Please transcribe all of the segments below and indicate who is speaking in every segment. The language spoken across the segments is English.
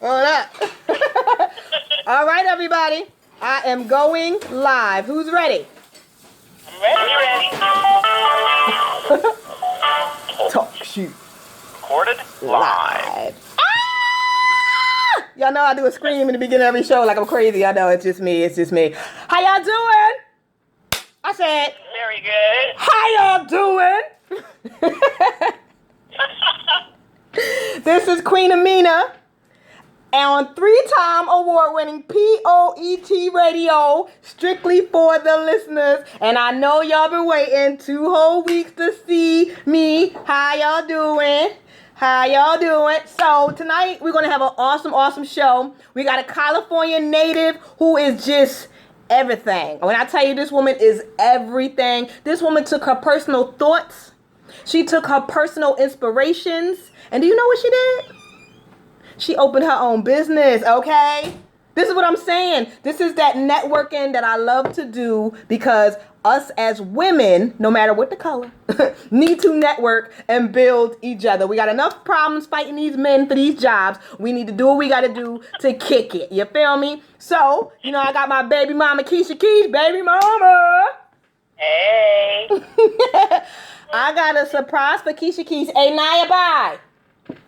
Speaker 1: Hold up. All right, everybody. I am going live. Who's ready?
Speaker 2: I'm ready.
Speaker 1: Talk shoot.
Speaker 2: Recorded live.
Speaker 1: Ah! Y'all know I do a scream in the beginning of every show like I'm crazy. I know it's just me. It's just me. How y'all doing? I said.
Speaker 2: Very good.
Speaker 1: How y'all doing? This is Queen Amina on 3-time award-winning POET Radio, strictly for the listeners. And I know y'all been waiting 2 whole weeks to see me. How y'all doing? How y'all doing? So tonight we're going to have an awesome show. We got a California native who is just everything. When I tell you this woman is everything, this woman took her personal thoughts. She took her personal inspirations. And do you know what she did? She opened her own business, okay? This is what I'm saying. This is that networking that I love to do because us as women, no matter what the color, need to network and build each other. We got enough problems fighting these men for these jobs. We need to do what we got to do to kick it. You feel me? So, you know, I got my baby mama, Keisha Keys, baby mama.
Speaker 2: Hey.
Speaker 1: I got a surprise for Keisha Keys. Hey, Naya, bye.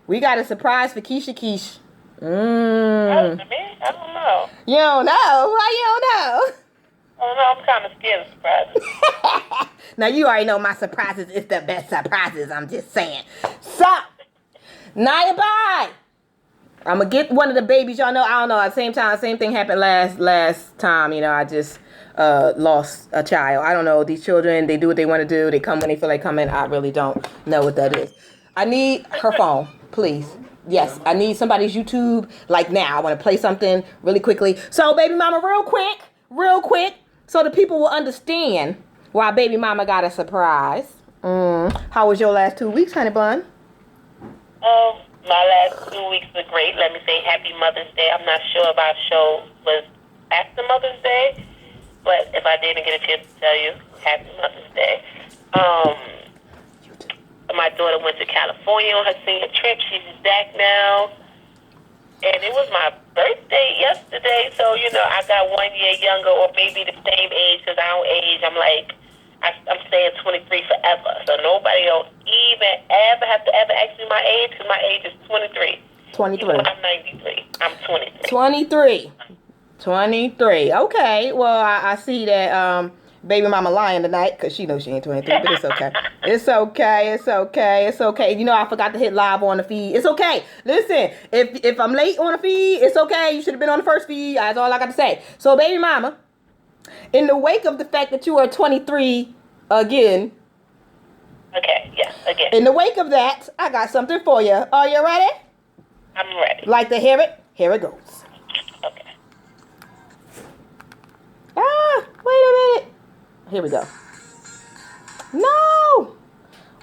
Speaker 1: We got a surprise for Keisha Keys.
Speaker 2: Oh, me? I don't know.
Speaker 1: You don't know? Why you don't know?
Speaker 2: I don't know. I'm kind of scared of surprises.
Speaker 1: Now, you already know my surprises is the best surprises. I'm just saying. So, Naya, bye. I'm going to get one of the babies. Y'all know, I don't know. At the same time, same thing happened last time. You know, I just lost a child. I don't know. These children, they do what they want to do. They come when they feel like coming. I really don't know what that is. I need her phone, please. Yes, I need somebody's YouTube like now. I want to play something really quickly. So, baby mama, real quick, so the people will understand why baby mama got a surprise. How was your last 2 weeks, honey bun?
Speaker 2: My last 2 weeks were great. Let me say Happy Mother's Day. I'm not sure if our show was after Mother's Day, but if I didn't get a chance to tell you, Happy Mother's Day. My daughter went to California on her senior trip. She's back now. And it was my birthday yesterday. So, you know, I got 1 year younger or maybe the same age because I don't age. I'm like, I'm staying 23 forever. So nobody will even ever have to ever ask me my age because my age is 23.
Speaker 1: 23.
Speaker 2: You know, I'm 93. I'm 23.
Speaker 1: 23. Okay. Well, I see that baby mama lying tonight because she knows she ain't 23, but it's okay. It's okay. You know, I forgot to hit live on the feed. It's okay. Listen, if I'm late on the feed, it's okay. You should have been on the first feed. That's all I got to say. So, baby mama, in the wake of the fact that you are 23 again.
Speaker 2: Okay, yes, again.
Speaker 1: In the wake of that, I got something for you. Are you ready?
Speaker 2: I'm ready.
Speaker 1: Like to hear it? Here it goes.
Speaker 2: Okay.
Speaker 1: Wait a minute. Here we go. No!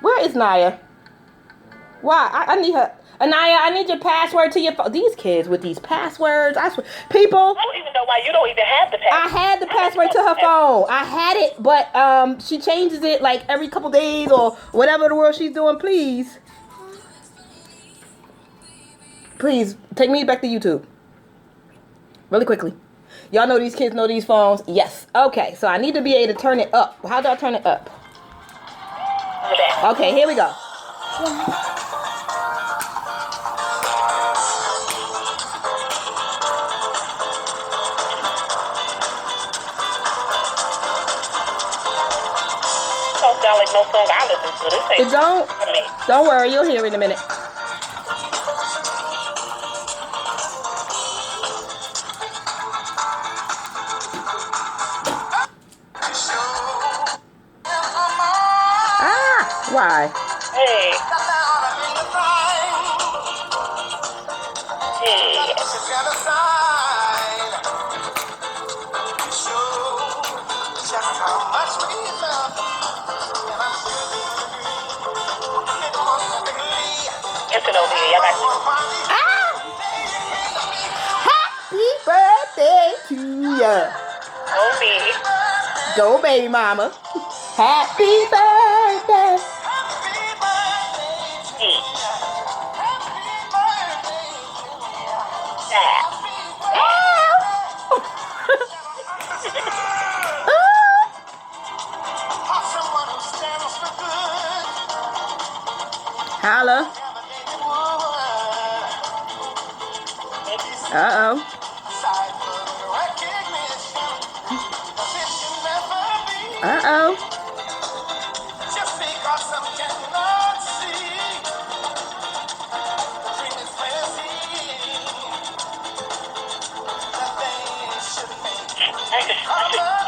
Speaker 1: Where is Naya? Why? I need her. Naya, I need your password to your phone. These kids with these passwords. I swear. People.
Speaker 2: I don't even know why you don't even have the password.
Speaker 1: I had the password to her phone. I had it, but she changes it like every couple days or whatever the world she's doing. Please. Please, take me back to YouTube. Really quickly. Y'all know these kids know these phones? Yes. Okay, so I need to be able to turn it up. How do I turn it up? Okay, here we go.
Speaker 2: Don't sound like no song I listen to. This ain't
Speaker 1: It don't?
Speaker 2: for me.
Speaker 1: Don't worry, you'll hear it in a minute. Why?
Speaker 2: Hey. Listen over here. Y'all got
Speaker 1: Happy birthday to ya.
Speaker 2: Oh, me.
Speaker 1: Go, baby mama. Happy birthday. Holla. Uh-oh. Uh-oh.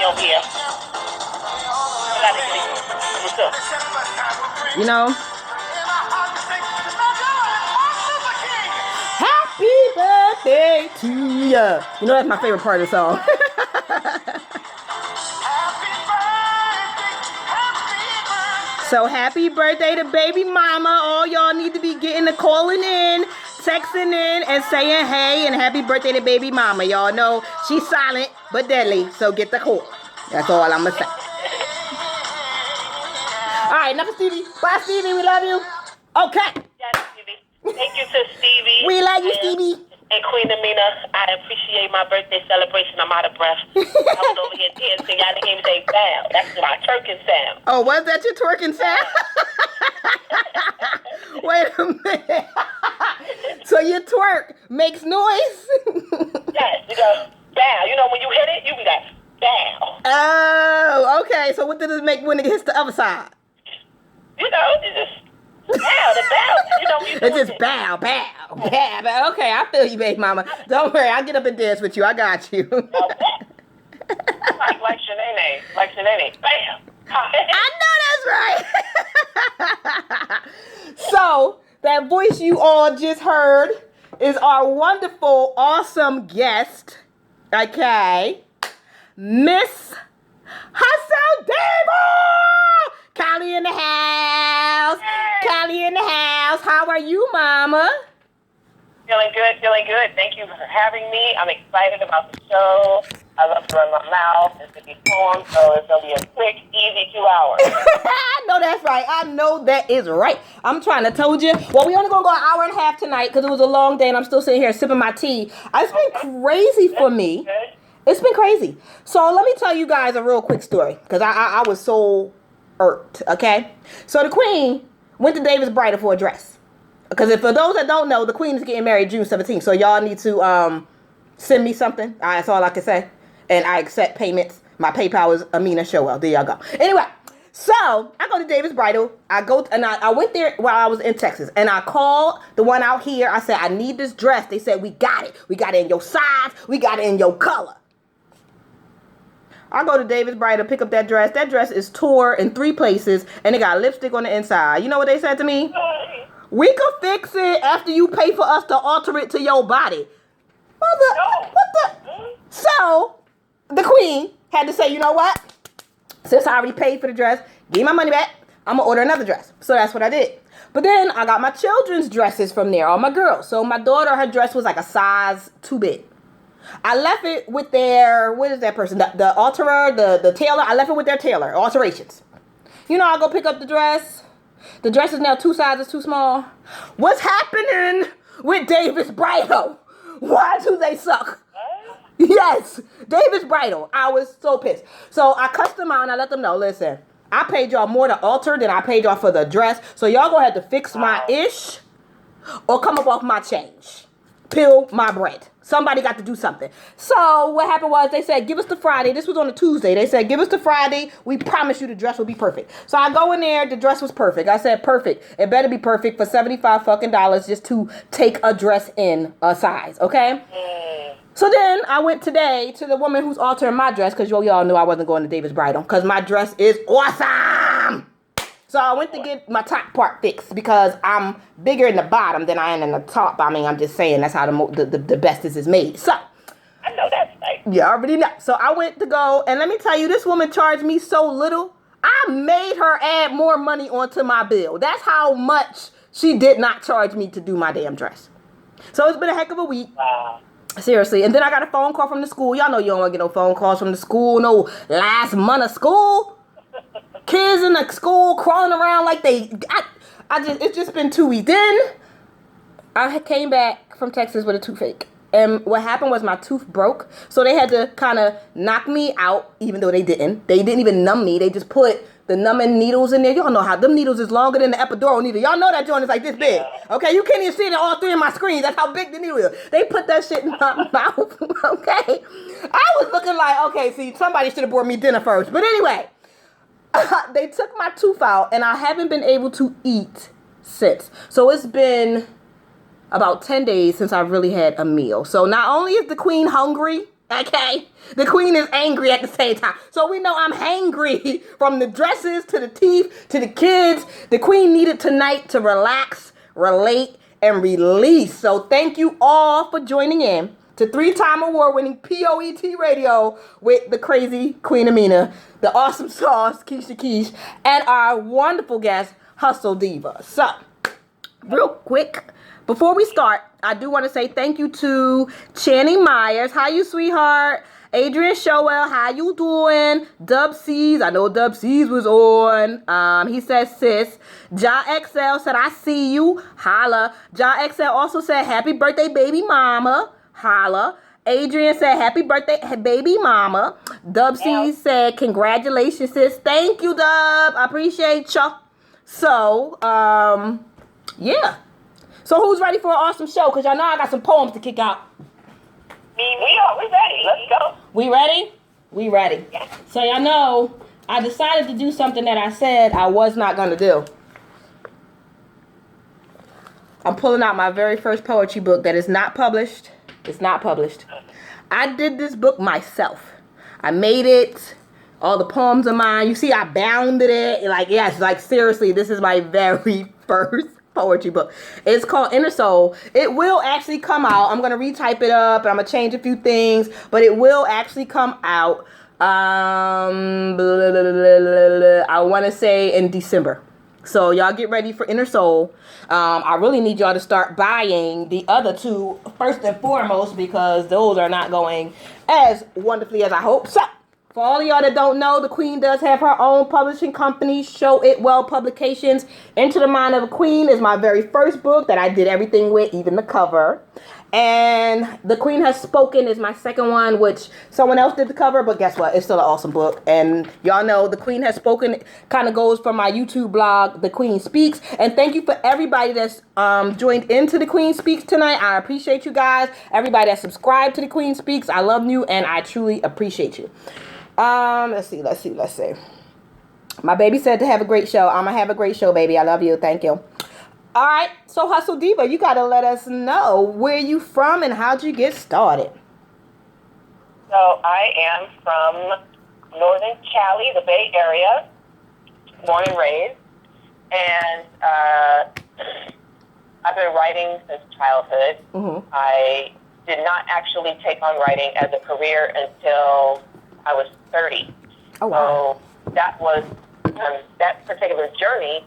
Speaker 2: Yo, here. What's up?
Speaker 1: You know, happy birthday to ya. You know that's my favorite part of the song. So happy birthday to baby mama. All y'all need to be getting the calling in, texting in, and saying hey and happy birthday to baby mama. Y'all know she's silent but deadly, so get the call. That's all I'm gonna say. All right, enough of Stevie. Bye, Stevie. We love you. Okay.
Speaker 2: Yes, Stevie. Thank you to Stevie.
Speaker 1: We love you, Stevie.
Speaker 2: And Queen Amina, I appreciate my birthday celebration. I'm out of breath. I was over here dancing. Y'all didn't even say bow. That's my twerking sound.
Speaker 1: Oh, was that your twerking sound? Wait a minute. So your twerk makes noise?
Speaker 2: Yes, you go bow. You know when you hit it, you be like bow.
Speaker 1: Oh, okay. So what does it make when it hits the other side?
Speaker 2: You know, you just bow, the bow. You know, you
Speaker 1: It's just bow, bow, bow, bow. Okay, I feel you, baby mama. Don't worry, I'll get up and dance with you. I got you.
Speaker 2: like Shanae. Bam.
Speaker 1: I know that's right. So, that voice you all just heard is our wonderful, awesome guest. Okay. Miss Hustle Diva! Callie in the house.
Speaker 2: Hey.
Speaker 1: Callie in the house. How are you, mama?
Speaker 2: Feeling good. Thank you for having me. I'm excited about the show. I love to run my mouth. It's going to be fun, so it's going to be a quick, easy 2 hours.
Speaker 1: I know that's right. I know that is right. I'm trying to told you. Well, we only going to go an hour and a half tonight because it was a long day and I'm still sitting here sipping my tea. It's been crazy for me. It's been crazy. So let me tell you guys a real quick story because I was so irked, okay? So the Queen went to Davis Bridal for a dress. Because for those that don't know, the Queen is getting married June 17th. So y'all need to send me something. That's all I can say. And I accept payments. My PayPal is Amina Showell. There y'all go. Anyway, so I go to Davis Bridal. I went there while I was in Texas. And I called the one out here. I said, I need this dress. They said, we got it. We got it in your size. We got it in your color. I go to Davis Bridal, pick up that dress. That dress is tore in 3 places, and it got lipstick on the inside. You know what they said to me? We could fix it after you pay for us to alter it to your body. What the? So, the Queen had to say, you know what? Since I already paid for the dress, give me my money back. I'm going to order another dress. So that's what I did. But then I got my children's dresses from there, all my girls. So my daughter, her dress was like a size too big. I left it with their, what is that person? The alterer, the tailor. I left it with their tailor, alterations. You know, I go pick up the dress. The dress is now 2 sizes too small. What's happening with Davis Bridal? Why do they suck? Yes, Davis Bridal. I was so pissed. So I cussed them out and I let them know, listen, I paid y'all more to alter than I paid y'all for the dress. So y'all gonna have to fix my ish or come up off my change. Peel my bread. Somebody got to do something. So what happened was they said, give us the Friday. This was on a Tuesday. They said, give us the Friday. We promise you the dress will be perfect. So I go in there. The dress was perfect. I said, perfect. It better be perfect for $75 fucking dollars just to take a dress in a size. Okay? So then I went today to the woman who's altering my dress because y'all knew I wasn't going to Davis Bridal because my dress is awesome. So I went to get my top part fixed because I'm bigger in the bottom than I am in the top. I mean, I'm just saying that's how the bestest is made. So
Speaker 2: I know that's right.
Speaker 1: You already know. So I went to go, and let me tell you, this woman charged me so little. I made her add more money onto my bill. That's how much she did not charge me to do my damn dress. So it's been a heck of a week.
Speaker 2: Wow.
Speaker 1: Seriously. And then I got a phone call from the school. Y'all know you don't want to get no phone calls from the school. No last month of school. Kids in the school crawling around like it's just been 2 weeks. Then I came back from Texas with a toothache. And what happened was my tooth broke. So they had to kind of knock me out, even though they didn't. They didn't even numb me. They just put the numbing needles in there. Y'all know how them needles is longer than the epidural needle. Y'all know that joint is like this big. Okay, you can't even see it in all three of my screens. That's how big the needle is. They put that shit in my mouth. Okay. I was looking like, okay, see, somebody should have brought me dinner first. But anyway, they took my tooth out and I haven't been able to eat since. So it's been about 10 days since I've really had a meal. So not only is the queen hungry, okay, the queen is angry at the same time. So we know I'm hangry from the dresses to the teeth to the kids. The queen needed tonight to relax, relate, and release. So thank you all for joining in to 3-time award-winning POET Radio with the crazy Queen Amina, the awesome sauce, Keisha Keish, and our wonderful guest, Hustle Diva. So, real quick, before we start, I do want to say thank you to Channing Myers. How you, sweetheart? Adrian Showell, how you doing? Dub C's, I know Dub C's was on. He says, sis. Ja XL said, I see you. Holla. Ja XL also said, happy birthday, baby mama. Holla. Adrian said, happy birthday, baby mama. Dub C said, congratulations, sis. Thank you, Dub. I appreciate ya. So, yeah. So who's ready for an awesome show? Because y'all know I got some poems to kick out.
Speaker 2: We are. We ready. Let's go.
Speaker 1: We ready? We ready.
Speaker 2: Yeah.
Speaker 1: So y'all know I decided to do something that I said I was not going to do. I'm pulling out my very first poetry book that is not published. It's not published. I did this book myself. I made it. All the poems are mine. You see, I bounded it. Like, yes, like seriously, this is my very first poetry book. It's called Inner Soul. It will actually come out. I'm going to retype it up and I'm going to change a few things, but it will actually come out. I want to say in December. So y'all get ready for Inner Soul. I really need y'all to start buying the other two first and foremost because those are not going as wonderfully as I hope. So for all of y'all that don't know, the Queen does have her own publishing company, Show It Well Publications. Into the Mind of a Queen is my very first book that I did everything with, even the cover. And The Queen Has Spoken is my second one, which someone else did the cover, but guess what? It's still an awesome book. And y'all know The Queen Has Spoken kind of goes from my YouTube blog, The Queen Speaks. And thank you for everybody that's joined into The Queen Speaks tonight. I appreciate you guys. Everybody that subscribed to The Queen Speaks, I love you and I truly appreciate you. Let's see. My baby said to have a great show. I'm gonna have a great show, baby. I love you. Thank you. All right. So Hustle Diva, you gotta let us know where you from and how'd you get started.
Speaker 2: So I am from Northern Cali, the Bay Area, born and raised, and I've been writing since childhood. Mm-hmm. I did not actually take on writing as a career until I was 30. Oh, wow. So that was, that particular journey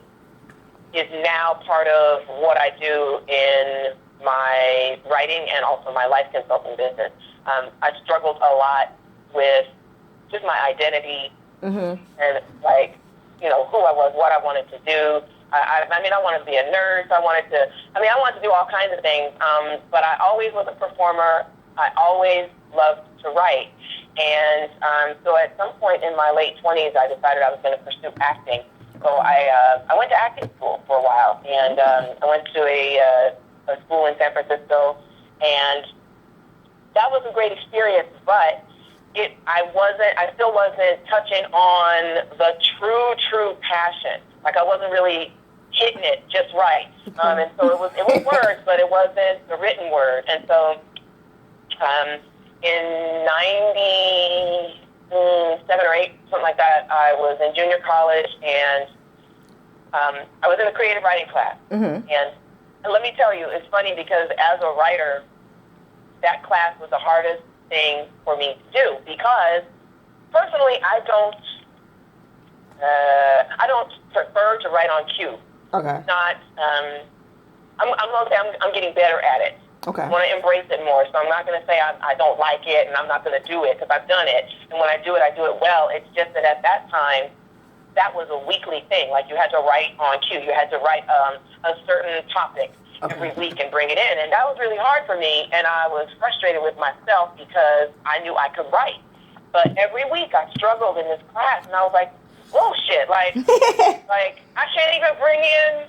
Speaker 2: is now part of what I do in my writing and also my life consulting business. I struggled a lot with just my identity and like, you know, who I was, what I wanted to do. I wanted to be a nurse. I wanted to do all kinds of things. But I always was a performer. I always loved to write. And so at some point in my late 20s, I decided I was going to pursue acting. So I went to acting school for a while, and I went to a school in San Francisco, and that was a great experience, but I still wasn't touching on the true passion. Like I wasn't really hitting it just right. And so it was words, but it wasn't the written word. And so in 97 or 8, something like that, I was in junior college, and I was in a creative writing class. Mm-hmm. And let me tell you, it's funny because as a writer, that class was the hardest thing for me to do because, personally, I don't prefer to write on cue. Okay. I'm getting better at it. Okay. I want to embrace it more, so I'm not going to say I don't like it and I'm not going to do it because I've done it. And when I do it well. It's just that at that time, that was a weekly thing. Like you had to write on cue. You had to write a certain topic. every week and bring it in. And that was really hard for me, and I was frustrated with myself because I knew I could write. But every week I struggled in this class, and I was like, bullshit, like I can't even bring in,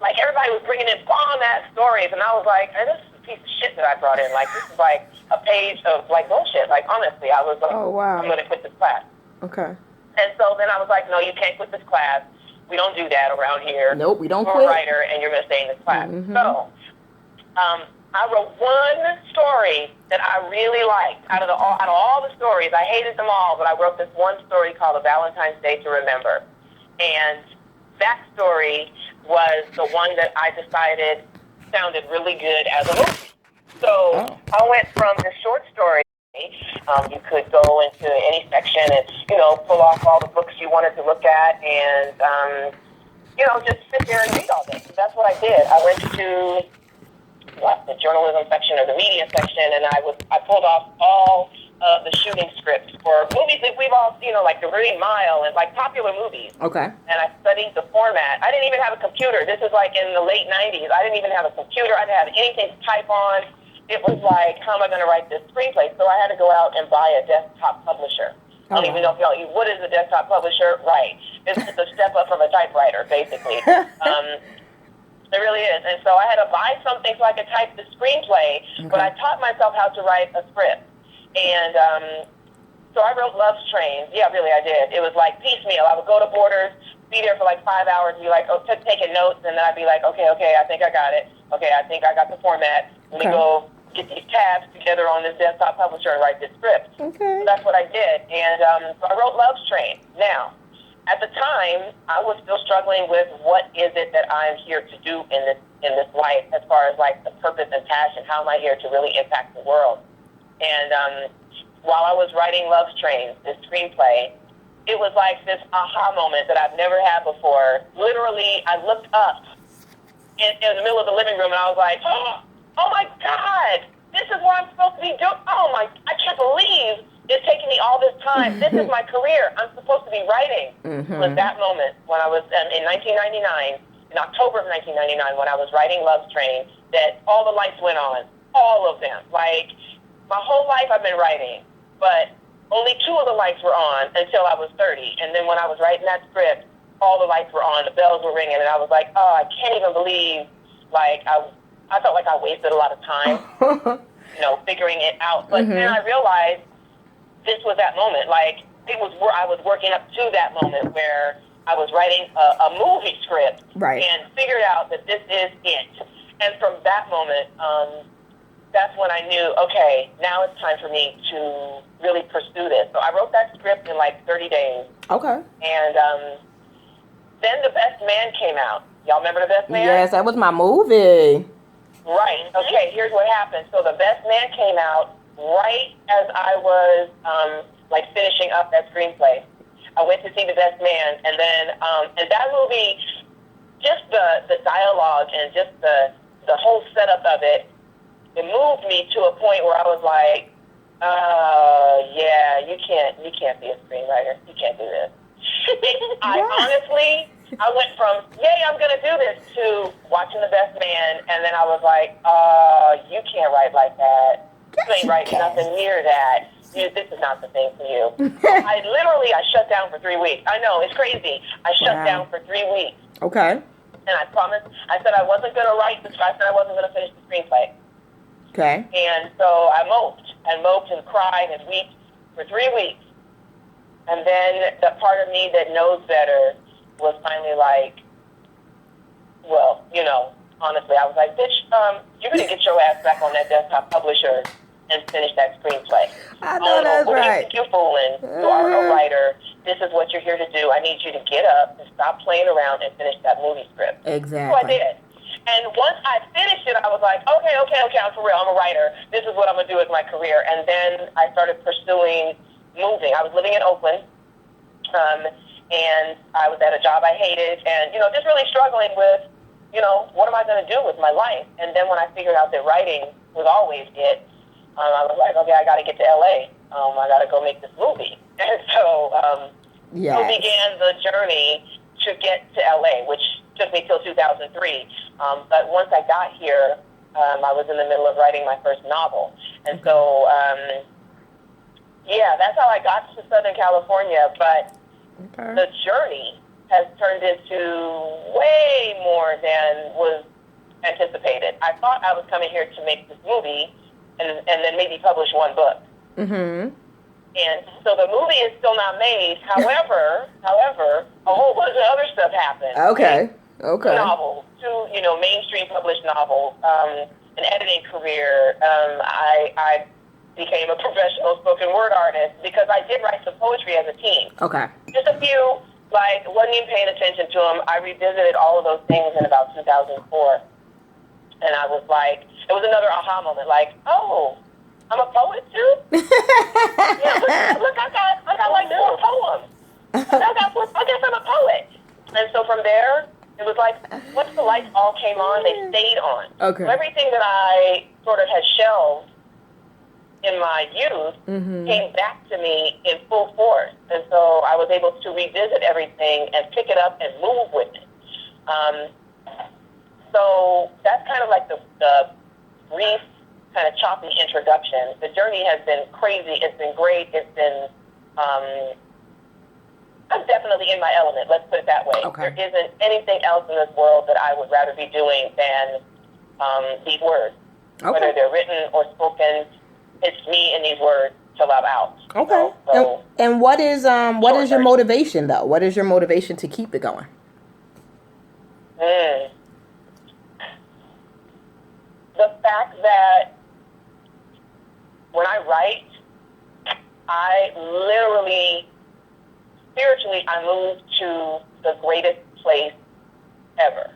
Speaker 2: like everybody was bringing in bomb-ass stories, and I was like, hey, this is a piece of shit that I brought in. Like, this is like a page of like bullshit. Like, honestly, I was like,
Speaker 1: Oh, wow.
Speaker 2: I'm going to quit this class.
Speaker 1: Okay.
Speaker 2: And so then I was like, no, you can't quit this class. We don't do that around here.
Speaker 1: Nope, we don't
Speaker 2: You're
Speaker 1: quit.
Speaker 2: a writer, and you're going to stay in this class.
Speaker 1: Mm-hmm.
Speaker 2: So I wrote one story that I really liked. Out of all the stories, I hated them all, but I wrote this one story called A Valentine's Day to Remember. And that story was the one that I decided sounded really good as a movie. So I went from this short story. You could go into any section and, pull off all the books you wanted to look at and, just sit there and read all this. So that's what I did. I went to the journalism section or the media section, and I pulled off all of the shooting scripts for movies that we've all seen, like The Green Mile and like popular movies.
Speaker 1: Okay.
Speaker 2: And I studied the format. I didn't even have a computer. This is like in the late 90s. I didn't even have a computer. I didn't have anything to type on. It was like, how am I going to write this screenplay? So I had to go out and buy a desktop publisher. I don't even know if y'all, what is a desktop publisher? Right. It's a step up from a typewriter, basically. It really is. And so I had to buy something so I could type the screenplay, but I taught myself how to write a script. And so I wrote Love's Train. Yeah, really, I did. It was like piecemeal. I would go to Borders, be there for like 5 hours, be like, taking notes, and then I'd be like, okay, I think I got it. Okay, I think I got the format. Let me go get these tabs together on this desktop publisher and write this script.
Speaker 1: Okay.
Speaker 2: So that's what I did. And so I wrote Love's Train. Now, at the time, I was still struggling with what is it that I'm here to do in this life, as far as like the purpose and passion. How am I here to really impact the world? And while I was writing Love's Train, this screenplay, it was like this aha moment that I've never had before. Literally, I looked up in the middle of the living room, and I was like, oh my God, this is what I'm supposed to be doing. I can't believe it's taking me all this time. This is my career. I'm supposed to be writing. It was that moment when I was in 1999, in October of 1999, when I was writing Love's Train, that all the lights went on. All of them. Like, my whole life I've been writing, but only 2 of the lights were on until I was 30. And then when I was writing that script, all the lights were on, the bells were ringing, and I was like, I can't even believe, like, I felt like I wasted a lot of time, figuring it out. But then I realized this was that moment. Like, it was where I was working up to that moment where I was writing a movie script and figured out that this is it. And from that moment, that's when I knew, okay, now it's time for me to really pursue this. So I wrote that script in like 30 days.
Speaker 1: Okay.
Speaker 2: And then The Best Man came out. Y'all remember The Best Man?
Speaker 1: Yes, that was my movie.
Speaker 2: Right. Okay, here's what happened. So The Best Man came out right as I was finishing up that screenplay. I went to see The Best Man, and then and that movie, just the dialogue and just the whole setup of it, it moved me to a point where I was like, yeah, you can't be a screenwriter. You can't do this. I went from, yay, I'm going to do this, to watching The Best Man, and then I was like, you can't write like that. You ain't writing nothing near that. This is not the thing for you. I shut down for 3 weeks. I know, it's crazy. I shut down for 3 weeks.
Speaker 1: Okay.
Speaker 2: And I promised, I said I wasn't going to write this, I said I wasn't going to finish the screenplay.
Speaker 1: Okay.
Speaker 2: And so I moped and cried and wept for 3 weeks. And then the part of me that knows better was finally like, well, honestly, I was like, bitch, you're going to get your ass back on that desktop publisher and finish that screenplay.
Speaker 1: I know that's right.
Speaker 2: You're fooling. You are a writer. This is what you're here to do. I need you to get up and stop playing around and finish that movie script.
Speaker 1: Exactly.
Speaker 2: So I did. And once I finished it, I was like, okay, I'm for real. I'm a writer. This is what I'm going to do with my career. And then I started pursuing moving. I was living in Oakland, and I was at a job I hated, and, just really struggling with, what am I going to do with my life? And then when I figured out that writing was always it, I was like, okay, I got to get to L.A. I got to go make this movie. And so began the journey to get to L.A., which took me till 2003. But once I got here, I was in the middle of writing my first novel. And so, yeah, that's how I got to Southern California. But the journey has turned into way more than was anticipated. I thought I was coming here to make this movie and then maybe publish one book.
Speaker 1: Mm-hmm.
Speaker 2: And so the movie is still not made. However, a whole bunch of other stuff happened.
Speaker 1: Okay.
Speaker 2: Two novels, two, mainstream published novels, an editing career. I became a professional spoken word artist because I did write some poetry as a teen.
Speaker 1: Okay.
Speaker 2: Just a few, wasn't even paying attention to them. I revisited all of those things in about 2004. And I was like, it was another aha moment, oh, I'm a poet too? Yeah, look, I got 4 poems. I guess I'm a poet. And so from there, it was once the lights all came on, they stayed on.
Speaker 1: Okay.
Speaker 2: So everything that I sort of had shelved in my youth came back to me in full force. And so I was able to revisit everything and pick it up and move with it. So that's kind of like the brief, kind of choppy introduction. The journey has been crazy. It's been great. It's been, I'm definitely in my element. Let's put it that way.
Speaker 1: Okay.
Speaker 2: There isn't anything else in this world that I would rather be doing than these words.
Speaker 1: Okay.
Speaker 2: Whether they're written or spoken, it's me and these words till I'm out.
Speaker 1: Okay.
Speaker 2: So,
Speaker 1: and what is your motivation though? What is your motivation to keep it going?
Speaker 2: The fact that when I write, I literally, spiritually, I move to the greatest place ever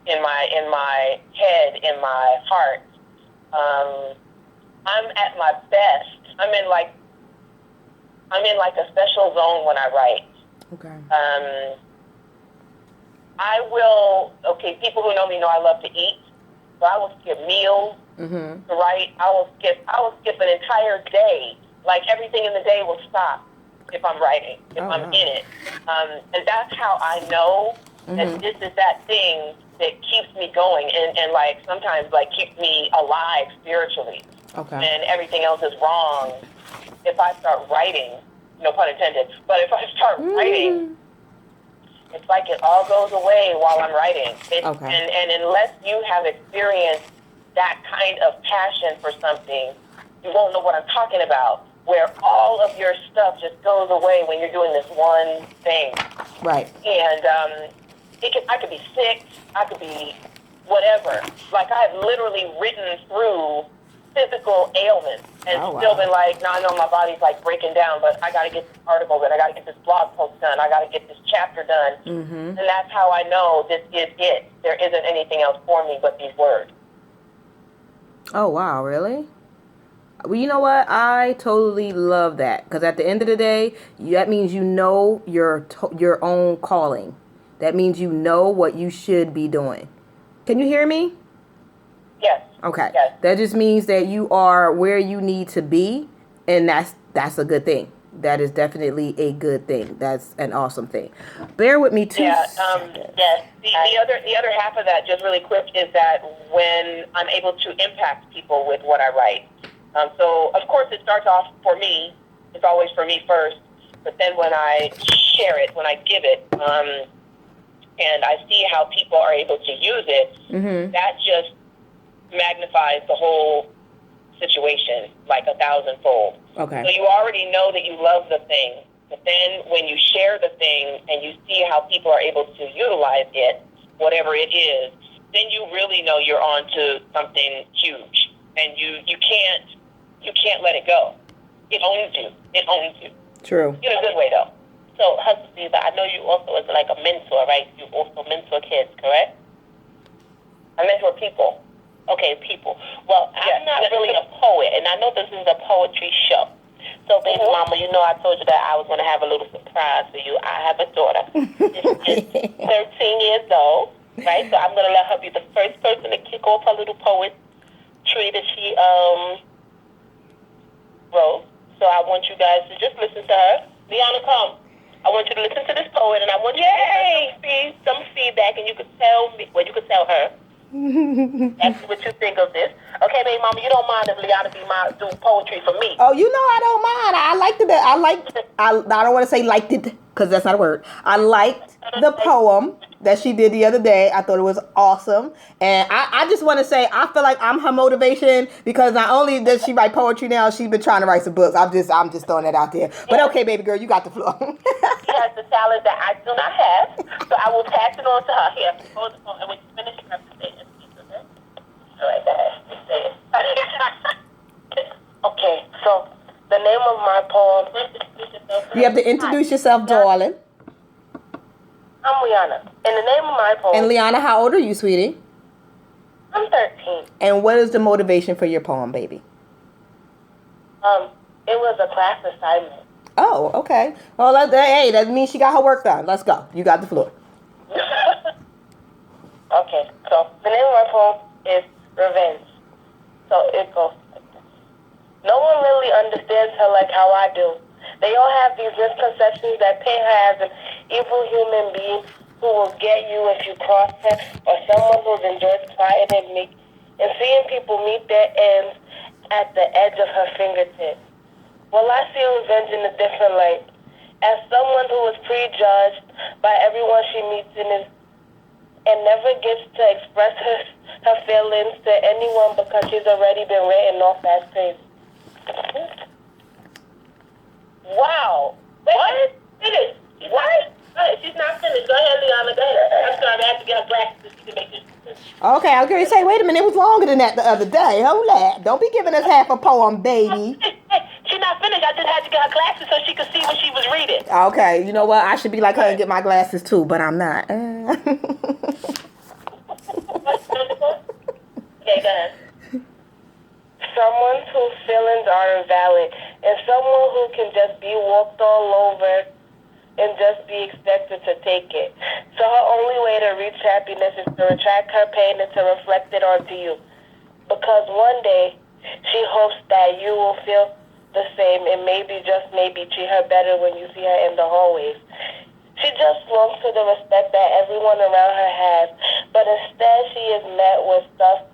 Speaker 2: in my head, in my heart. I'm at my best. I'm in a special zone when I write.
Speaker 1: Okay.
Speaker 2: People who know me know I love to eat, so I will skip meals to write. I will skip an entire day. Everything in the day will stop if I'm writing, if I'm in it. And that's how I know that this is that thing that keeps me going and sometimes keeps me alive spiritually.
Speaker 1: Okay.
Speaker 2: And everything else is wrong if I start writing, no pun intended, but if I start writing, it's it all goes away while I'm writing. And unless you have experienced that kind of passion for something, you won't know what I'm talking about, where all of your stuff just goes away when you're doing this one thing.
Speaker 1: Right.
Speaker 2: And I could be sick, I could be whatever. I've literally written through physical ailments and still been no, I know my body's breaking down, but I got to get this article done, I got to get this blog post done, I got to get this chapter done. And that's how I know this is it. There isn't anything else for me but these words.
Speaker 1: Oh, wow, really? Well, you know what? I totally love that, because at the end of the day, that means you know your own calling. That means you know what you should be doing. Can you hear me?
Speaker 2: Yes.
Speaker 1: Okay.
Speaker 2: Yes.
Speaker 1: That just means that you are where you need to be, and that's a good thing. That is definitely a good thing. That's an awesome thing. Bear with me 2 seconds.
Speaker 2: Yes. The other half of that, just really quick, is that when I'm able to impact people with what I write. So of course it starts off for me. It's always for me first. But then when I share it, when I give it, and I see how people are able to use it, that just magnifies the whole situation 1,000-fold.
Speaker 1: Okay.
Speaker 2: So you already know that you love the thing, but then when you share the thing and you see how people are able to utilize it, whatever it is, then you really know you're on to something huge, and you can't let it go. It owns you. It owns you.
Speaker 1: True.
Speaker 2: In a good way, though. So, Husband, I know you also as a mentor, right? You also mentor kids, correct? I mentor people. Okay, people. Well, I'm not really a poet, and I know this is a poetry show. So, baby mama, I told you that I was going to have a little surprise for you. I have a daughter. She's 13 years old, right? So I'm going to let her be the first person to kick off her little poetry that she wrote. So I want you guys to just listen to her. Liana, come. I want you to listen to this poet, and I want you to give her some feedback, and you could tell me, well, you could tell her exactly what you think of this. Okay, baby mama, you don't mind if Liana do poetry for me?
Speaker 1: Oh, you know I don't mind. I don't want to say liked it because that's not a word. I liked the poem that she did the other day. I thought it was awesome. And I just want to say I feel like I'm her motivation because not only does she write poetry now, she's been trying to write some books. I'm just throwing that out there. But okay, baby girl, you got the floor.
Speaker 2: She has the talent that I do not have, so I will pass it on to her. Here, hold the phone, and when you finish, you have to say it. All right, go ahead. Say it. Okay, so the name of my poem.
Speaker 1: You have to introduce yourself, darling.
Speaker 2: I'm Liana. And the name of my poem.
Speaker 1: And Liana, how old are you, sweetie?
Speaker 2: I'm 13.
Speaker 1: And what is the motivation for your poem, baby?
Speaker 2: It was a class assignment.
Speaker 1: Oh, okay. Well, that means she got her work done. Let's go. You got the floor.
Speaker 2: Okay, so the name of my poem is Revenge. So it goes like this. No one really understands her like how I do. They all have these misconceptions that paint her as an evil human being who will get you if you cross her, or someone who enjoys quiet and seeing people meet their ends at the edge of her fingertips. Well, I see revenge in a different light. As someone who is prejudged by everyone she meets and never gets to express her feelings to anyone because she's already been written off as crazy. Wow. What? Finish. What? She's not finished. Go ahead, Liana. Go ahead. I'm sorry. I have to get her glasses so she can make this.
Speaker 1: Okay, I was going to say, wait a minute. It was longer than that the other day. Hold that. Don't be giving us half a poem, baby.
Speaker 2: Hey, she's not finished. I just had to get her glasses so she could see what she was reading.
Speaker 1: Okay, you know what? I should be like her and get my glasses too, but I'm not.
Speaker 2: Okay, go ahead. Someone whose feelings are invalid, and someone who can just be walked all over and just be expected to take it. So her only way to reach happiness is to retract her pain and to reflect it onto you. Because one day, she hopes that you will feel the same and maybe, just maybe, treat her better when you see her in the hallways. She just longs for the respect that everyone around her has, but instead she is met with her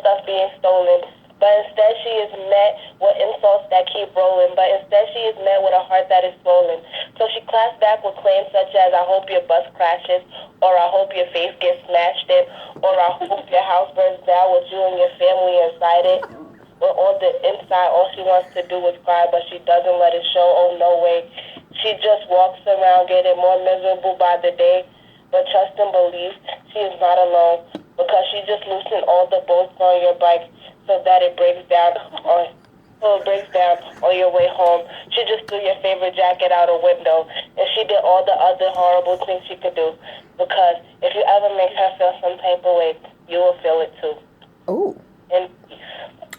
Speaker 2: stuff being stolen. But instead she is met with insults that keep rolling. But instead she is met with a heart that is swollen. So she claps back with claims such as, I hope your bus crashes, or I hope your face gets smashed in, or I hope your house burns down with you and your family inside it. With all the inside, all she wants to do is cry, but she doesn't let it show. Oh, no way. She just walks around getting more miserable by the day. But trust and believe, she is not alone, because she just loosened all the bolts on your bike so that it breaks down on your way home. She just threw your favorite jacket out a window, and she did all the other horrible things she could do. Because if you ever make her feel some type of way, you will feel it too.
Speaker 1: Ooh.
Speaker 2: And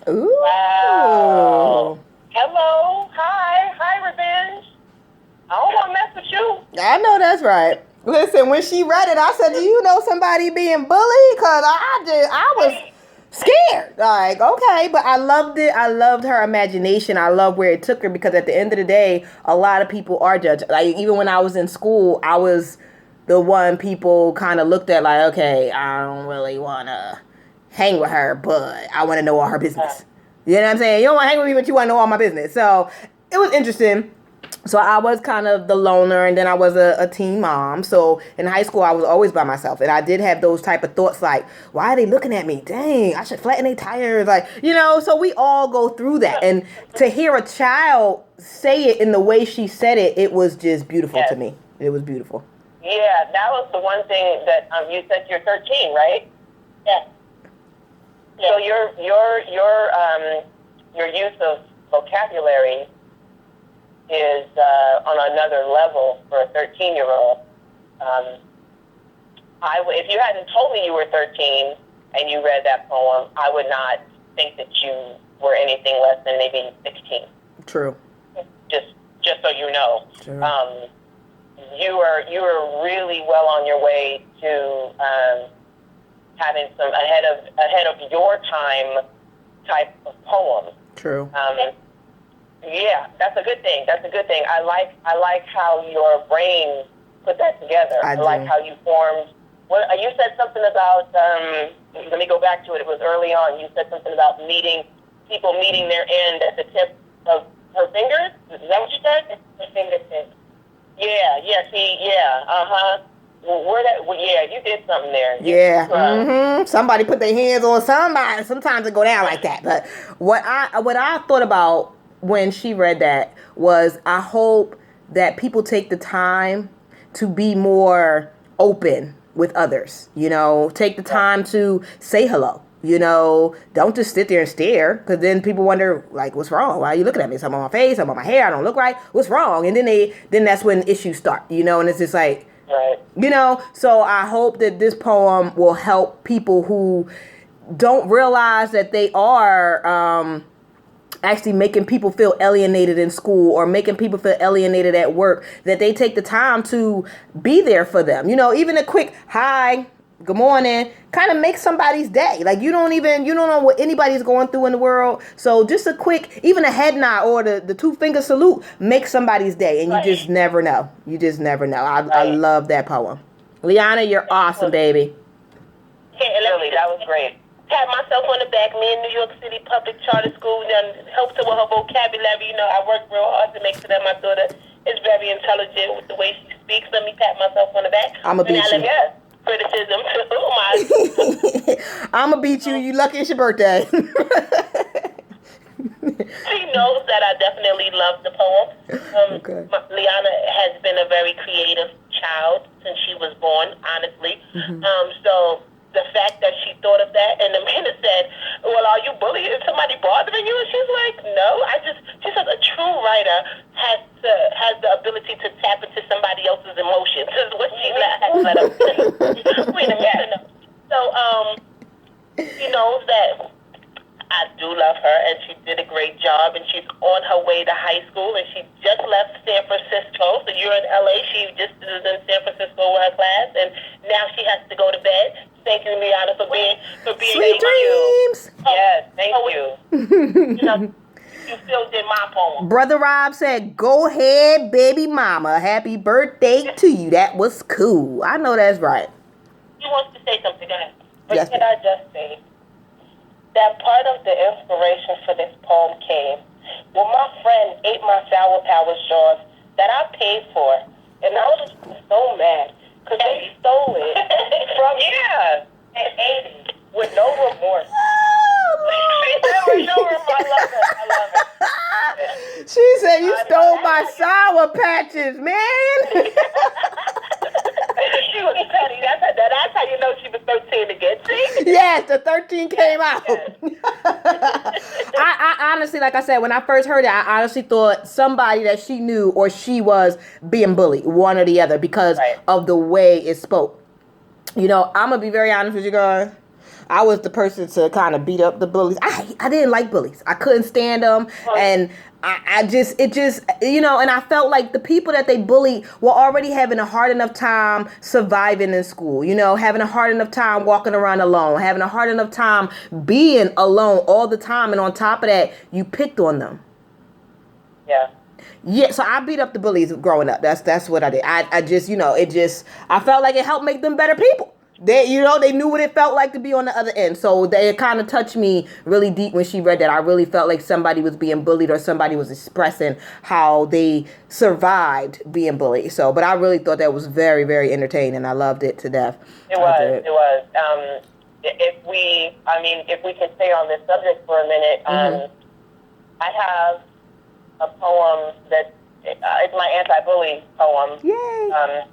Speaker 1: Ooh.
Speaker 2: wow. Hello. Hi, Revenge. I don't want to mess with you.
Speaker 1: I know that's right. Listen, when she read it, I said, do you know somebody being bullied? Because I was scared. Like, okay, but I loved it. I loved her imagination. I love where it took her, because at the end of the day, a lot of people are judged. Like, even when I was in school, I was the one people kind of looked at like, okay, I don't really want to hang with her, but I want to know all her business. You know what I'm saying? You don't want to hang with me, but you want to know all my business. So it was interesting. So I was kind of the loner, and then I was a teen mom. So in high school, I was always by myself. And I did have those type of thoughts like, why are they looking at me? Dang, I should flatten their tires. Like, you know, so we all go through that. And to hear a child say it in the way she said it, it was just beautiful to me. It was beautiful.
Speaker 2: Yeah, that was the one thing that you said you're 13, right? Yeah. So your use of vocabulary is on another level for a 13-year-old. If you hadn't told me you were 13 and you read that poem, I would not think that you were anything less than maybe 16.
Speaker 1: True.
Speaker 2: Just so you know.
Speaker 1: True.
Speaker 2: You are really well on your way to having some ahead of your time type of poem.
Speaker 1: True.
Speaker 2: Yeah, that's a good thing. That's a good thing. I like how your brain put that together. I like how you formed. Well, you said something about. Let me go back to it. It was early on. You said something about people meeting their end at the tip of her fingers. Is that what you said? Her fingertips. Yeah. See, yeah. Yeah, you did something there.
Speaker 1: Yeah. Somebody put their hands on somebody. Sometimes it go down like that. But what I thought about when she read that was, I hope that people take the time to be more open with others. Take the time to say hello. Don't just sit there and stare, because then people wonder, like, what's wrong? Why are you looking at me? Something on my face, something on my hair, I don't look right. What's wrong? And then that's when issues start, and it's just like,
Speaker 2: right.
Speaker 1: So I hope that this poem will help people who don't realize that they are actually making people feel alienated in school, or making people feel alienated at work, that they take the time to be there for them. Even a quick hi, good morning, kind of makes somebody's day. Like, you don't know what anybody's going through in the world. So just a quick, even a head nod or the 2-finger salute makes somebody's day. And you just never know. I love that poem. Liana, you're awesome, baby.
Speaker 2: Yeah, Lily, that was great. Pat myself on the back. Me in New York City Public Charter School, helps her with her vocabulary. I work real hard to make sure that my daughter is very intelligent with the way she speaks. Let me pat myself on the back.
Speaker 1: I'm going to beat you.
Speaker 2: Criticism too.
Speaker 1: I'm going to beat you. You lucky it's your birthday.
Speaker 2: She knows that I definitely love the poem.
Speaker 1: Okay.
Speaker 2: Liana has been a very creative child since she was born, honestly. So the fact that she thought of that, and the minute said, well, are you bullying? Is somebody bothering you? And she's like, no. She says a true writer has the ability to tap into somebody else's emotions. This is what she let us say. Wait a minute. So, she knows that I do love her, and she did a great job, and she's on her way to high school, and she just left San Francisco. So you're in LA. She just is in San Francisco with her class, and now she has to go to bed. Thank you, Liana, for being
Speaker 1: Sweet dreams.
Speaker 2: Yes, thank you. You still did my poem.
Speaker 1: Brother Rob said, go ahead, baby mama. Happy birthday to you. That was cool. I know that's right.
Speaker 2: He wants to say something. Go ahead.
Speaker 1: Yes.
Speaker 2: Can I just say that part of the inspiration for this poem came when my friend ate my Sour Power straws that I paid for, and I was so mad because they stole it from me and ate it with no remorse. I love it.
Speaker 1: She said, you stole my Sour Patches, man.
Speaker 2: She was petty. That's how you know she was 13 again. See?
Speaker 1: Yes, the 13 came out. I honestly, like I said, when I first heard it, I honestly thought somebody that she knew or she was being bullied, one or the other, because of the way it spoke. I'm going to be very honest with you guys. I was the person to kind of beat up the bullies. I didn't like bullies. I couldn't stand them. And and I felt like the people that they bullied were already having a hard enough time surviving in school, having a hard enough time walking around alone, having a hard enough time being alone all the time. And on top of that, you picked on them. Yeah, so I beat up the bullies growing up. That's what I did. I felt like it helped make them better people. They knew what it felt like to be on the other end. So it kind of touched me really deep when she read that. I really felt like somebody was being bullied or somebody was expressing how they survived being bullied. So, but I really thought that was very, very entertaining, and I loved it to death.
Speaker 2: It was. If we can stay on this subject for a minute, I have a poem that it's my anti-bully poem.
Speaker 1: Yay!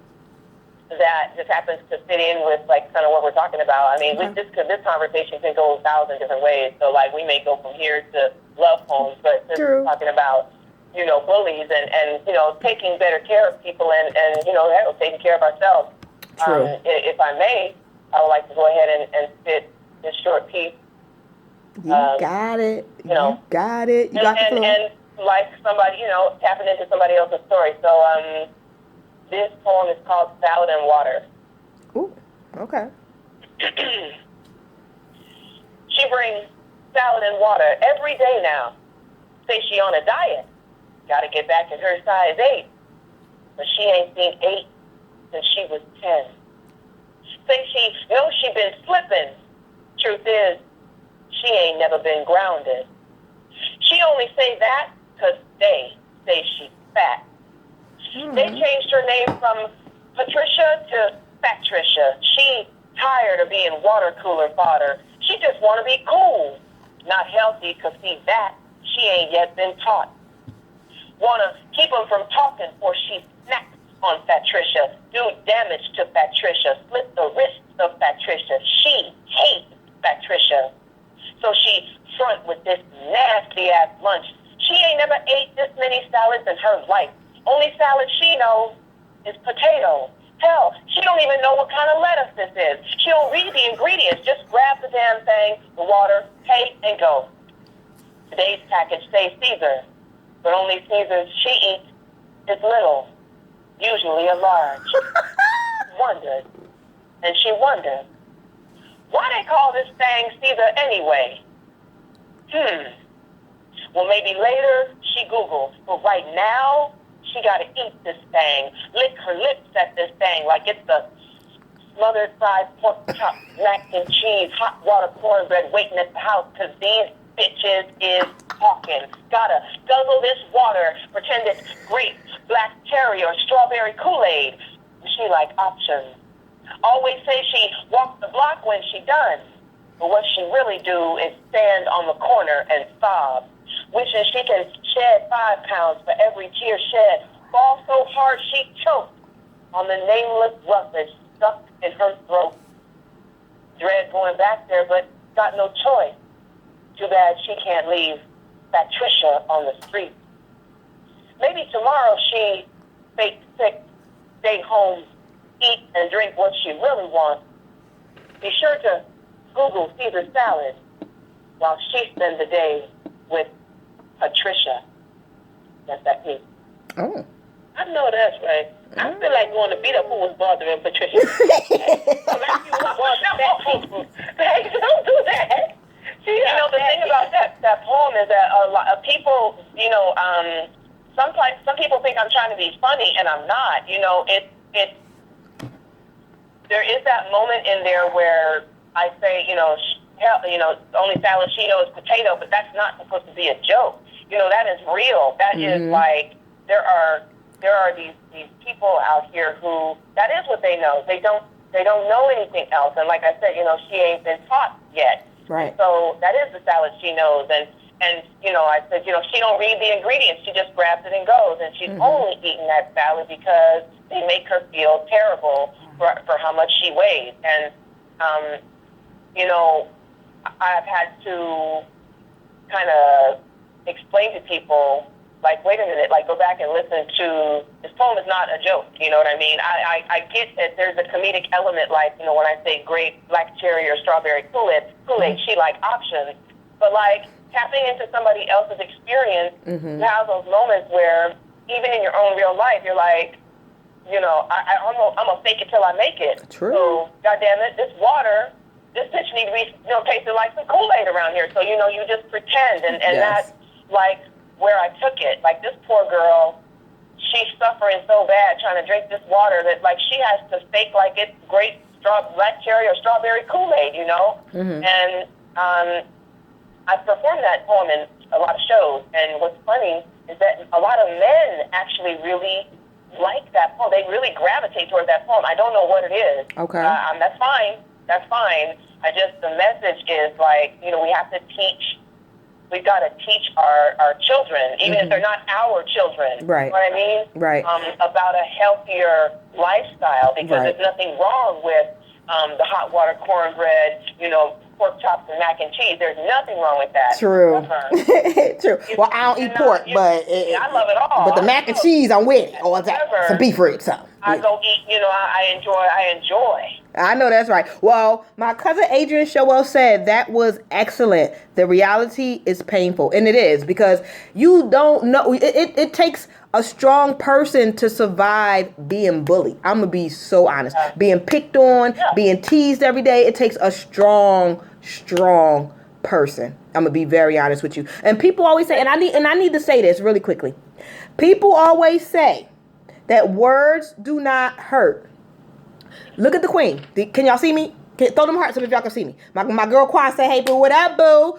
Speaker 2: That just happens to fit in with like kind of what we're talking about. I mean, this conversation can go 1,000 different ways. So like we may go from here to love poems, but just talking about bullies and taking better care of people and taking care of ourselves.
Speaker 1: True.
Speaker 2: If I may, I would like to go ahead and spit this short piece.
Speaker 1: You got it. You got it. You got the flow.
Speaker 2: And like somebody, tapping into somebody else's story. So this poem is called Salad and Water.
Speaker 1: Ooh, okay.
Speaker 2: She brings salad and water every day now. Say she on a diet. got to get back in her size 8. But she ain't seen 8 since she was 10. Think she knows she been slipping. Truth is, she ain't never been grounded. She only say that because they say she's fat. They changed her name from Patricia to Fatricia. She tired of being water cooler fodder. She just want to be cool. Not healthy, because see that, she ain't yet been taught. Want to keep them from talking, for she snacks on Fatricia. Do damage to Fatricia. Split the wrists of Fatricia. She hates Fatricia. So she front with this nasty-ass lunch. She ain't never ate this many salads in her life. Only salad she knows is potato. Hell, she don't even know what kind of lettuce this is. She don't read the ingredients. Just grab the damn thing, the water, pay, and go. Today's package says Caesar, but only Caesars she eats is little, usually a large. Wondered, and she wondered, why they call this thing Caesar anyway? Well, maybe later she Googles, but right now, she got to eat this thing, lick her lips at this thing like it's the smothered fried pork chop, mac and cheese, hot water cornbread waiting at the house, because these bitches is talking. Gotta guzzle this water, pretend it's grape, black cherry, or strawberry Kool-Aid. She like options. Always say she walked the block when she done, but what she really do is stand on the corner and sob, wishing she can shed 5 pounds for every tear shed, fall so hard she choked on the nameless roughage stuck in her throat. Dread going back there, but got no choice. Too bad she can't leave Patricia on the street. Maybe tomorrow she fake sick, stay home, eat and drink what she really wants. Be sure to Google Caesar salad while she spends the day with Patricia. That's that piece.
Speaker 1: Oh.
Speaker 2: I know that's right. I feel like going to beat up who was bothering Patricia. Like you was bothering that people. Hey, don't do that. You know, the thing about that poem is that a lot of people, you know, sometimes some people think I'm trying to be funny, and I'm not. You know, there is that moment in there where I say, you know, only salad she knows is potato, but that's not supposed to be a joke. You know, that is real. That is like, there are these people out here who, that is what they know. They don't know anything else. And like I said, you know, she ain't been taught yet.
Speaker 1: Right.
Speaker 2: So that is the salad she knows. And you know, I said, you know, she don't read the ingredients. She just grabs it and goes. And she's only eating that salad because they make her feel terrible for how much she weighs. And, you know, I've had to kind of explain to people, like, wait a minute, like, go back and listen to, this poem is not a joke, you know what I mean? I get that there's a comedic element, like, you know, when I say grape, black cherry, or strawberry Kool-Aid, she like options. But, like, tapping into somebody else's experience, you have those moments where, even in your own real life, you're like, you know, I'm going to fake it till I make it.
Speaker 1: True.
Speaker 2: So, goddamn it, this water, this bitch needs to be, you know, tasting like some Kool-Aid around here. So, you know, you just pretend, and that's, like, where I took it. Like, this poor girl, she's suffering so bad trying to drink this water that, like, she has to fake like it's grape, black cherry, or strawberry Kool-Aid, you know? And I've performed that poem in a lot of shows, and what's funny is that a lot of men actually really like that poem. They really gravitate toward that poem. I don't know what it is.
Speaker 1: Okay.
Speaker 2: That's fine. That's fine. The message is, like, you know, we have to teach, we've got to teach our children, even if they're not our children.
Speaker 1: Right.
Speaker 2: You know what I mean?
Speaker 1: Right.
Speaker 2: About a healthier lifestyle, because there's nothing wrong with the hot water cornbread, you know, pork chops and mac and cheese. There's nothing wrong with that.
Speaker 1: True. True. Well, I don't eat pork, but
Speaker 2: I love it all.
Speaker 1: But the mac and cheese, I'm with it. Or some beef ribs, something.
Speaker 2: I go eat. You know, I enjoy.
Speaker 1: I know that's right. Well, my cousin Adrian Showell said that was excellent. The reality is painful, and it is, because you don't know. It takes a strong person to survive being bullied. I'm gonna be so honest. Being picked on, being teased every day. It takes a strong person. I'm gonna be very honest with you. And people always say, and I need to say this really quickly. People always say that words do not hurt. Look at the queen. Can y'all see me? Throw them hearts up if y'all can see me. My girl Quan say, hey boo, what up, boo?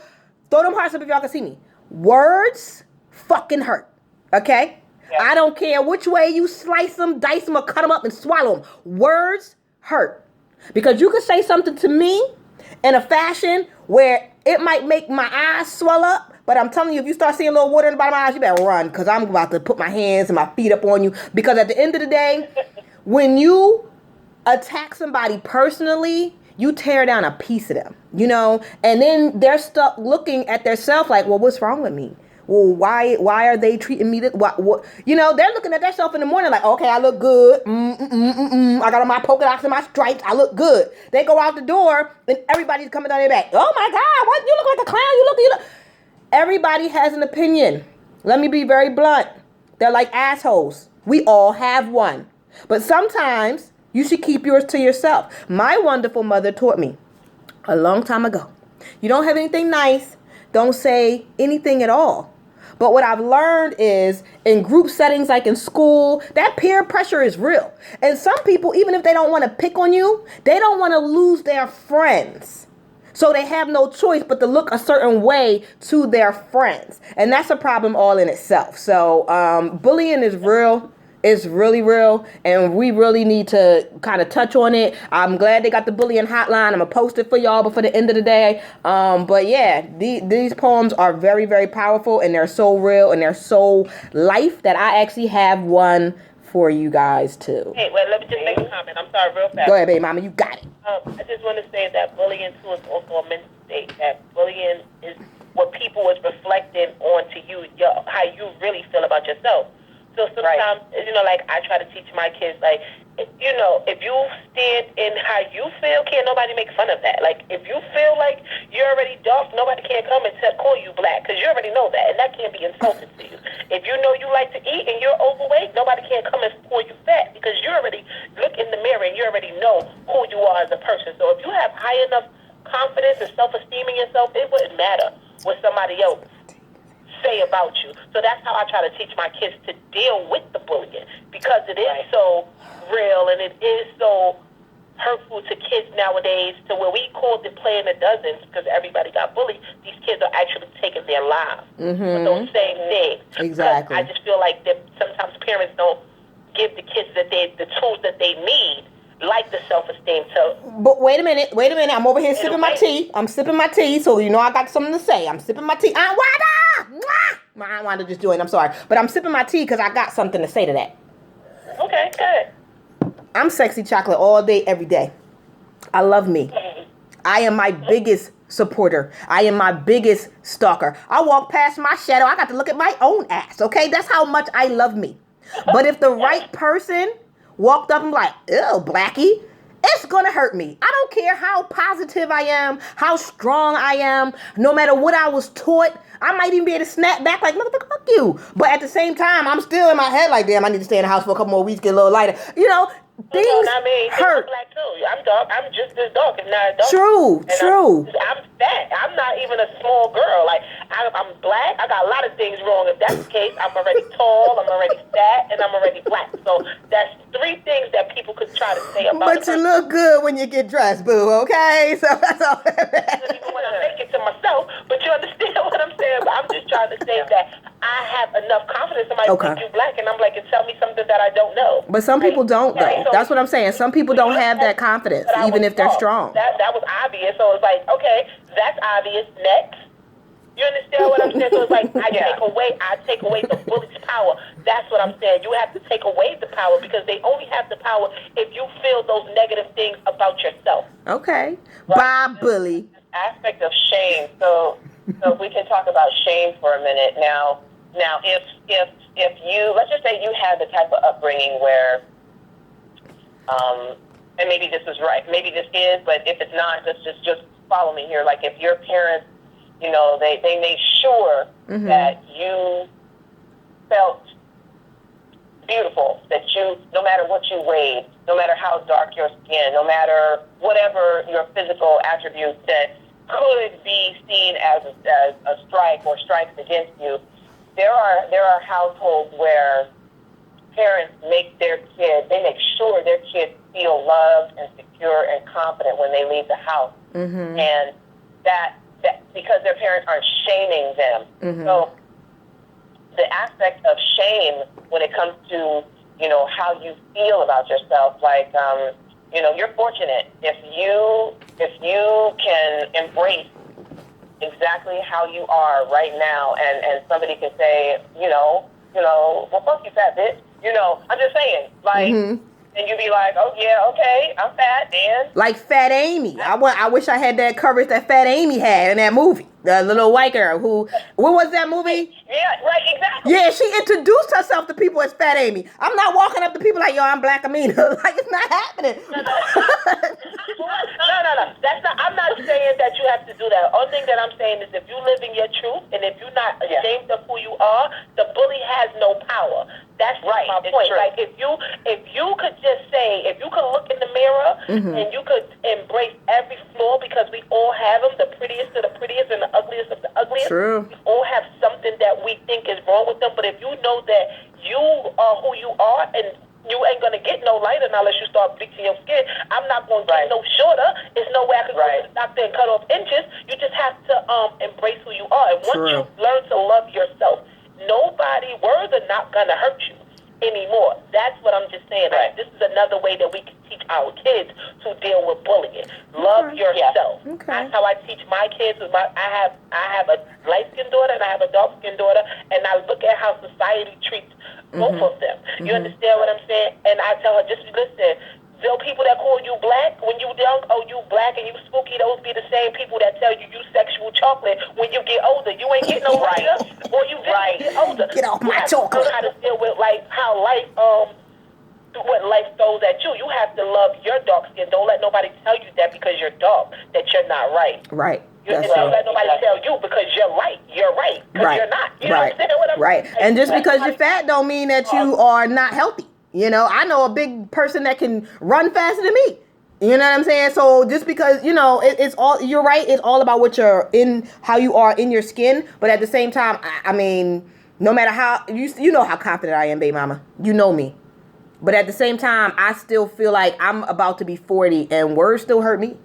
Speaker 1: Throw them hearts up if y'all can see me. Words fucking hurt. Okay? Yeah. I don't care which way you slice them, dice them, or cut them up and swallow them. Words hurt. Because you can say something to me in a fashion where it might make my eyes swell up, but I'm telling you, if you start seeing a little water in the bottom of my eyes, you better run, because I'm about to put my hands and my feet up on you. Because at the end of the day, when you attack somebody personally, you tear down a piece of them, you know, and then they're stuck looking at themselves like, well, what's wrong with me? Well, why are they treating me that? What? You know, they're looking at themselves in the morning like, okay, I look good. I got on my polka dots and my stripes. I look good. They go out the door and everybody's coming down their back. Oh my God, what? You look like a clown. You look. Everybody has an opinion. Let me be very blunt. They're like assholes. We all have one. But sometimes you should keep yours to yourself. My wonderful mother taught me a long time ago. You don't have anything nice, don't say anything at all. But what I've learned is in group settings like in school, that peer pressure is real. And some people, even if they don't want to pick on you, they don't want to lose their friends. So they have no choice but to look a certain way to their friends. And that's a problem all in itself. So bullying is real. It's really real, and we really need to kind of touch on it. I'm glad they got the bullying hotline. I'm going to post it for y'all before the end of the day. But yeah, these poems are very, very powerful, and they're so real, and they're so life that I actually have one for you guys too.
Speaker 2: Hey, wait, let me just make a comment. I'm sorry, real fast.
Speaker 1: Go ahead, baby mama, you got it.
Speaker 2: I just want to say that bullying too is also a mental state. That bullying is what people is reflecting onto you, how you really feel about yourself. So sometimes, you know, like I try to teach my kids, like, you know, if you stand in how you feel, can't nobody make fun of that. Like, if you feel like you're already dark, nobody can come and call you black, because you already know that, and that can't be insulting to you. If you know you like to eat and you're overweight, nobody can come and call you fat, because you already look in the mirror and you already know who you are as a person. So if you have high enough confidence and self-esteem in yourself, it wouldn't matter what somebody else say about you. So that's how I try to teach my kids to deal with the bullying, because it is so real and it is so hurtful to kids nowadays, to where we called it playing the dozens because everybody got bullied. These kids are actually taking their lives with those same things.
Speaker 1: Exactly.
Speaker 2: I just feel like that sometimes parents don't give the kids the tools that they need, like the self-esteem. So,
Speaker 1: but wait a minute. I'm over here sipping my tea. I'm sipping my tea, so you know I got something to say. I'm sipping my tea. Aunt Wanda! Aunt Wanda just joined. I'm sorry, but I'm sipping my tea because I got something to say to that.
Speaker 2: Okay, good.
Speaker 1: I'm sexy chocolate all day, every day. I love me. I am my biggest supporter. I am my biggest stalker. I walk past my shadow. I got to look at my own ass. Okay, that's how much I love me. But if the right person walked up and like, ew, Blackie, it's gonna hurt me. I don't care how positive I am, how strong I am, no matter what I was taught. I might even be able to snap back like, motherfucker, fuck you. But at the same time, I'm still in my head like, damn, I need to stay in the house for a couple more weeks, get a little lighter. You know, things hurt.
Speaker 2: I'm black too. I'm dark. I'm just as dark, if not dark.
Speaker 1: True.
Speaker 2: I'm fat. I'm not even a small girl. Like, I'm black. I got a lot of things wrong. If that's the case, I'm already tall, I'm already fat, and I'm already black. So that's three things that people could try to say about
Speaker 1: But you look good when you get dressed, boo, okay? So that's all.
Speaker 2: I don't even want to make it to myself, but you understand what I'm saying? But I'm just trying to say that I have enough confidence. Somebody think you black, and I'm like, tell me something that I don't know.
Speaker 1: But some people don't, though. So that's what I'm saying. Some people don't have that confidence, even if they're strong.
Speaker 2: That was obvious. So it's like, okay, that's obvious. Next. You understand what I'm saying? So it's like, I take away the bully's power. That's what I'm saying. You have to take away the power, because they only have the power if you feel those negative things about yourself.
Speaker 1: Okay. Bye, bully.
Speaker 3: Aspect of shame. So we can talk about shame for a minute. Now, if you, let's just say you had the type of upbringing where, and maybe this is right, maybe this is, but if it's not, just follow me here. Like, if your parents, you know, they made sure that you felt beautiful, that you, no matter what you weighed, no matter how dark your skin, no matter whatever your physical attributes, that could be seen as a strike or strikes against you. There are households where parents make sure their kids feel loved and secure and confident when they leave the house, and that because their parents aren't shaming them. So the aspect of shame when it comes to how you feel about yourself, like you're fortunate if you can embrace exactly how you are right now, and somebody can say, well, fuck you, fat bitch. I'm just saying, like, and you be like, oh yeah, okay, I'm fat, and
Speaker 1: like Fat Amy. I wish I had that courage that Fat Amy had in that movie. The little white girl who, what was that movie?
Speaker 3: Yeah, right, exactly.
Speaker 1: Yeah, she introduced herself to people as Fat Amy. I'm not walking up to people like, yo, I'm Black Amina. Like, it's not happening.
Speaker 3: No. That's not. I'm not saying that you have to do that. Only thing that I'm saying is if you live in your truth and if you're not ashamed of who you are, the bully has no power. That's right. My point. Like if you could just say, if you could look in the mirror and you could embrace every flaw, because we all have them, the prettiest of the prettiest and the ugliest of the ugliest.
Speaker 1: True.
Speaker 3: We all have something that we think is wrong with them, but if you know that you are who you are and you ain't gonna get no lighter unless you start bleaching your skin. I'm not gonna get no shorter. There's no way I can go to the doctor and cut off inches. You just have to embrace who you are. And once you learn to love yourself, words are not gonna hurt you anymore. That's what I'm just saying. Right. This is another way that we can teach our kids to deal with bullying. Love yourself. Okay. That's how I teach my kids. I have a light-skinned daughter and I have a dark-skinned daughter, and I look at how society treats both of them. You understand what I'm saying? And I tell her, just listen, those people that call you black when you young, oh, you black and you spooky, those be the same people that tell you sexual chocolate when you get older. You ain't getting no lighter, or you didn't get older.
Speaker 1: Get off my chocolate.
Speaker 3: You have to learn how to deal with how life, what life throws at you. You have to love your dark skin. Don't let nobody tell you that because you're dark, that you're not right.
Speaker 1: Right.
Speaker 3: Don't let nobody tell you because you're right. You're right. Because you're not. You know what I'm saying?
Speaker 1: Right. And just because you're fat don't mean that you are not healthy. I know a big person that can run faster than me. You know what I'm saying? So just because, it's all, you're right. It's all about what you're in, how you are in your skin. But at the same time, I mean, no matter how, you know how confident I am, baby mama. You know me. But at the same time, I still feel like I'm about to be 40 and words still hurt me.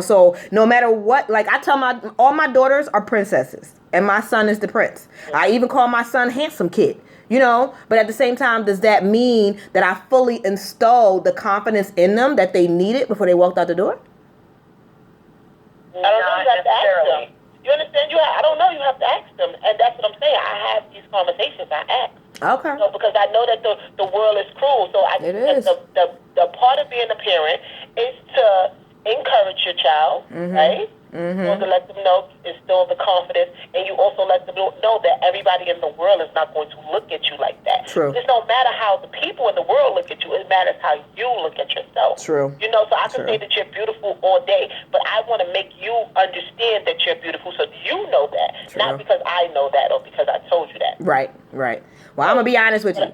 Speaker 1: So no matter what, like I tell all my daughters are princesses and my son is the prince. I even call my son handsome kid, but at the same time, does that mean that I fully installed the confidence in them that they needed before they walked out the door?
Speaker 3: I don't know, you have to ask them. You understand? I don't know, you have to ask them. And that's what I'm saying. I have these conversations, I ask.
Speaker 1: Okay.
Speaker 3: Because I know that the world is cruel. So
Speaker 1: it is.
Speaker 3: The part of being a parent is to encourage your child, right? You want to let them know, instill the confidence, and you also let them know that everybody in the world is not going to look at you like that.
Speaker 1: True.
Speaker 3: It don't matter how the people in the world look at you. It matters how you look at yourself.
Speaker 1: True.
Speaker 3: So I can say that you're beautiful all day, but I want to make you understand that you're beautiful so you know that. True. Not because I know that or because I told you that.
Speaker 1: Right. Well, I'm going to be honest with you.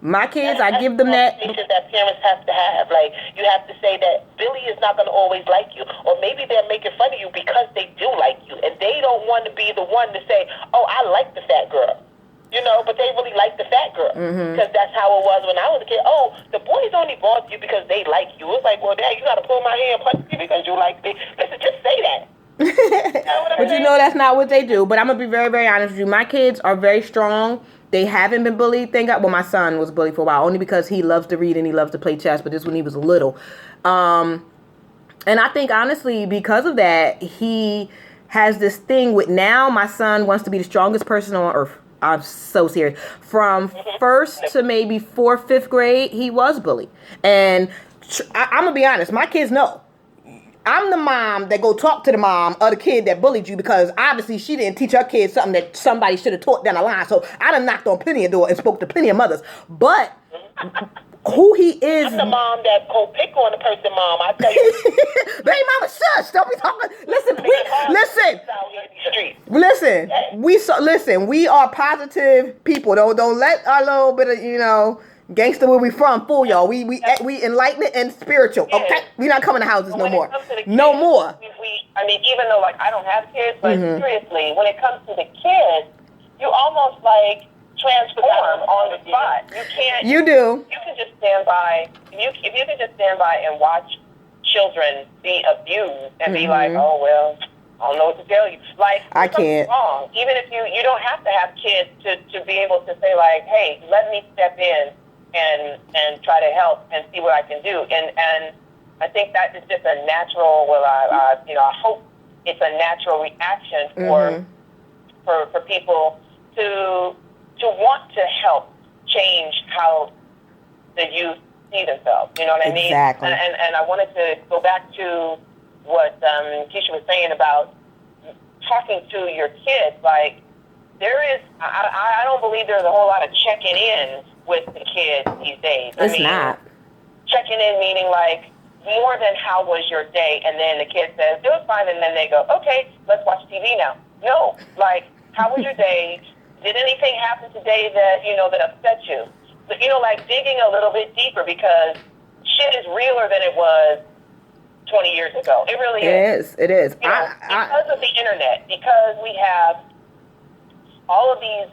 Speaker 1: My kids, I give them that.
Speaker 3: That parents have to have. Like, you have to say that Billy is not going to always like you. Or maybe they're making fun of you because they do like you. And they don't want to be the one to say, oh, I like the fat girl. But they really like the fat girl. Because that's how it was when I was a kid. Oh, the boys only bought you because they like you. It's like, well, Dad, you got to pull my hair and punch me because you like me. Listen, just say that.
Speaker 1: But that's not what they do. But I'm going to be very, very honest with you. My kids are very strong. They haven't been bullied. Thank God. Well, my son was bullied for a while, only because he loves to read and he loves to play chess. But this when he was little. And I think, honestly, because of that, he has this thing with now my son wants to be the strongest person on earth. I'm so serious. From first to maybe 4th, 5th grade, he was bullied. And I'm going to be honest. My kids know. I'm the mom that go talk to the mom of the kid that bullied you because obviously she didn't teach her kids something that somebody should have taught down the line. So I done knocked on plenty of doors and spoke to plenty of mothers. But who he is...
Speaker 3: I'm the mom that go pick on the person, Mom. I tell you.
Speaker 1: Baby mama, shush. Don't be talking. Listen. Listen. We are positive people. Don't let our little bit of, Gangster where we from, fool y'all. We enlightened and spiritual. Okay, we not coming to houses no more. No more.
Speaker 3: I mean, even though like I don't have kids, but seriously, when it comes to the kids, you almost like transform on the spot. You can't.
Speaker 1: You do.
Speaker 3: You can just stand by. If you can just stand by and watch children be abused and be like, oh well, I don't know what to tell you. Like,
Speaker 1: I can't.
Speaker 3: Wrong. Even if you don't have to have kids to be able to say like, hey, let me step in and try to help and see what I can do. And I think that is just a natural. Well, I hope it's a natural reaction for people to want to help change how the youth see themselves. You know what I mean?
Speaker 1: Exactly.
Speaker 3: And I wanted to go back to what Keisha was saying about talking to your kids. Like, there is, I don't believe there's a whole lot of checking in with the kids these days.
Speaker 1: It's not.
Speaker 3: Checking in meaning like more than how was your day, and then the kid says, it was fine, and then they go, okay, let's watch TV now. No, like, how was your day? Did anything happen today that upset you? But, like digging a little bit deeper, because shit is realer than it was 20 years ago. It really is.
Speaker 1: It is.
Speaker 3: Because of the internet, because we have all of these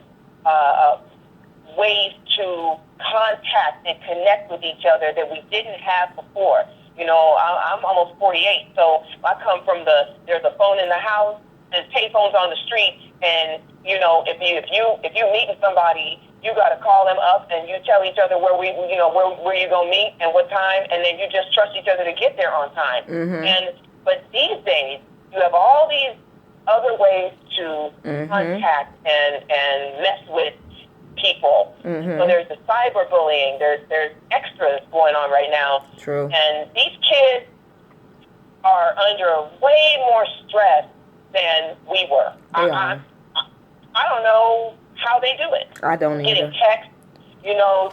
Speaker 3: ways to contact and connect with each other that we didn't have before. I'm almost 48, so I come from there's a phone in the house, there's payphones on the street, and if you meeting somebody, you got to call them up and you tell each other where you gonna meet and what time, and then you just trust each other to get there on time. But these days you have all these other ways to contact and mess with people. So there's the cyberbullying, there's extras going on right now.
Speaker 1: True.
Speaker 3: And these kids are under way more stress than we were. I don't know how they do it.
Speaker 1: I don't either.
Speaker 3: Getting texts,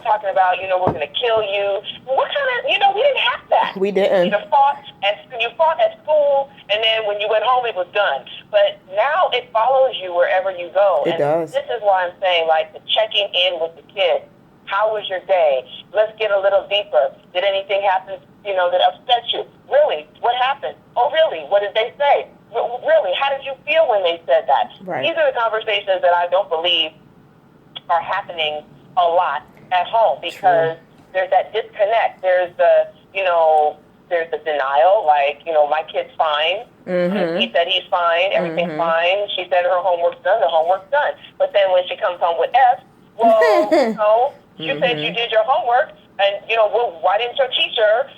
Speaker 3: talking about, we're going to kill you. What kind of, we didn't have that.
Speaker 1: We didn't.
Speaker 3: You fought at school, and then when you went home, it was done. But now it follows you wherever you go.
Speaker 1: It does.
Speaker 3: This is why I'm saying, like, the checking in with the kids. How was your day? Let's get a little deeper. Did anything happen, that upset you? Really? What happened? Oh, really? What did they say? Really? How did you feel when they said that?
Speaker 1: Right.
Speaker 3: These are the conversations that I don't believe are happening a lot at home, because there's that disconnect. There's the denial, like, my kid's fine. He said he's fine. Everything's fine. She said her homework's done. The homework's done. But then when she comes home with F, well, you said you did your homework, and, why didn't your teacher,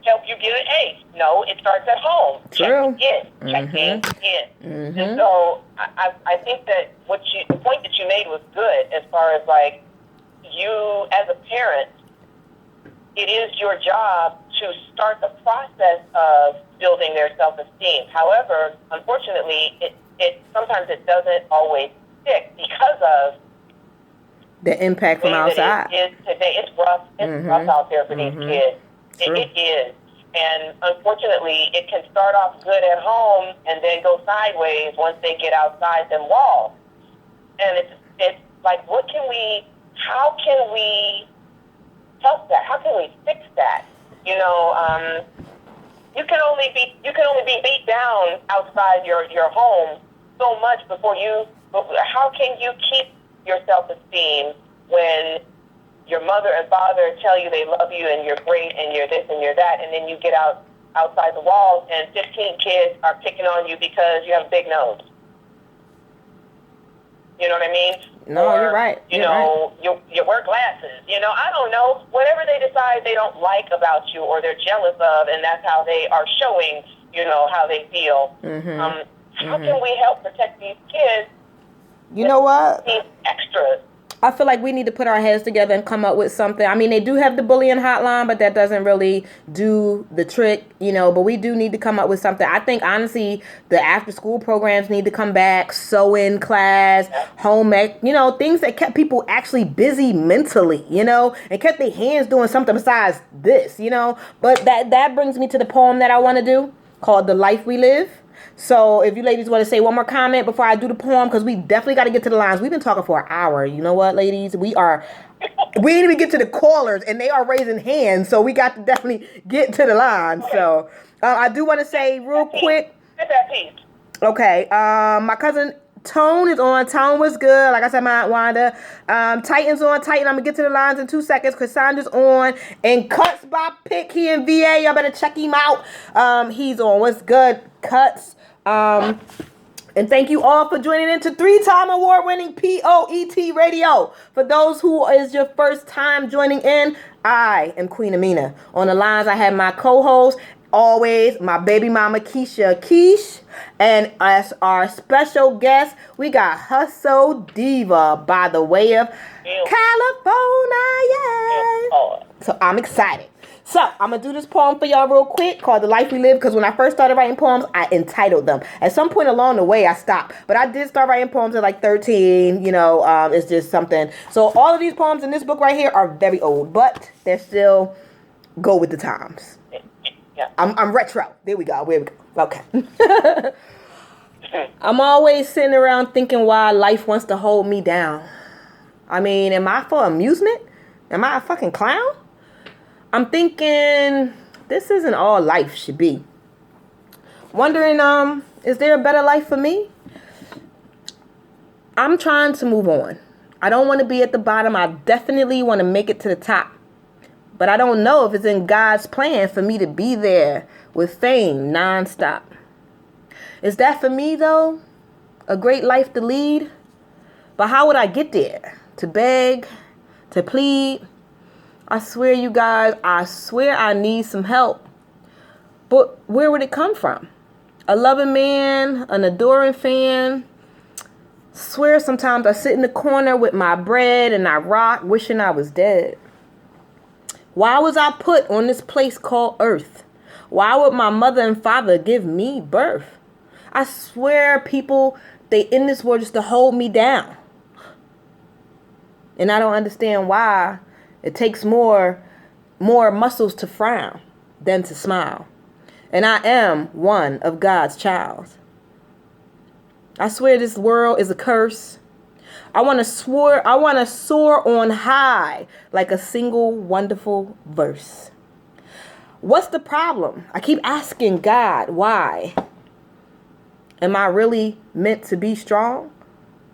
Speaker 3: help you get an A? No, it starts at home.
Speaker 1: True.
Speaker 3: Checking in. And so I think that the point that you made was good, as far as, like, you as a parent, it is your job to start the process of building their self-esteem. However, unfortunately, it sometimes it doesn't always stick because of
Speaker 1: the impact from outside.
Speaker 3: It is today. It's rough. It's rough out there for these kids. It is. And unfortunately, it can start off good at home and then go sideways once they get outside them walls. And it's like, how can we help that? How can we fix that? You can only be beat down outside your home so much how can you keep your self-esteem when your mother and father tell you they love you and you're great and you're this and you're that, and then you get outside the walls and 15 kids are picking on you because you have a big nose? You know what I mean?
Speaker 1: No, you're right.
Speaker 3: You wear glasses. I don't know. Whatever they decide they don't like about you or they're jealous of, and that's how they are showing, how they feel. How can we help protect these kids?
Speaker 1: You know what?
Speaker 3: These extras.
Speaker 1: I feel like we need to put our heads together and come up with something. I mean, they do have the bullying hotline, but that doesn't really do the trick, but we do need to come up with something. I think, honestly, the after school programs need to come back, sewing class, home ec, things that kept people actually busy mentally, and kept their hands doing something besides this, But that brings me to the poem that I want to do, called The Life We Live. So if you ladies want to say one more comment before I do the poem, because we definitely got to get to the lines. We've been talking for an hour. You know what, ladies? We are We didn't even get to the callers, and they are raising hands, so we got to definitely get to the line. Okay. So I do want to say real quick.
Speaker 3: Get that piece.
Speaker 1: Okay, my cousin Tone is on. Tone was good. Like I said, my Aunt Wanda. Titan's on. Titan, I'm going to get to the lines in 2 seconds. Cassandra's on. And Cuts by Pick, he in VA. Y'all better check him out. He's on. What's good, Cuts? And thank you all for joining into 3-time award-winning POET Radio. For those who is your first time joining in, I am Queen Amina. On the lines, I have my co-host, always my baby mama, Keisha Keish. And as our special guest, we got Hustle Diva by the way of California. Yeah. So I'm excited. So, I'm going to do this poem for y'all real quick called The Life We Live, because when I first started writing poems, I entitled them. At some point along the way, I stopped. But I did start writing poems at like 13, it's just something. So, all of these poems in this book right here are very old, but they're still go with the times.
Speaker 3: Yeah.
Speaker 1: I'm retro. There we go. Okay. I'm always sitting around thinking why life wants to hold me down. I mean, am I for amusement? Am I a fucking clown? I'm thinking this isn't all life should be. Wondering, is there a better life for me? I'm trying to move on. I don't want to be at the bottom. I definitely want to make it to the top. But I don't know if it's in God's plan for me to be there with fame nonstop. Is that for me, though? A great life to lead? But how would I get there? To beg? To plead? I swear, you guys, I need some help. But where would it come from? A loving man, an adoring fan. Swear sometimes I sit in the corner with my bread and I rock, wishing I was dead. Why was I put on this place called Earth? Why would my mother and father give me birth? I swear people, they in this world just to hold me down. And I don't understand why. It takes more muscles to frown than to smile. And I am one of God's child. I swear this world is a curse. I want to soar on high like a single wonderful verse. What's the problem? I keep asking God, why? Am I really meant to be strong?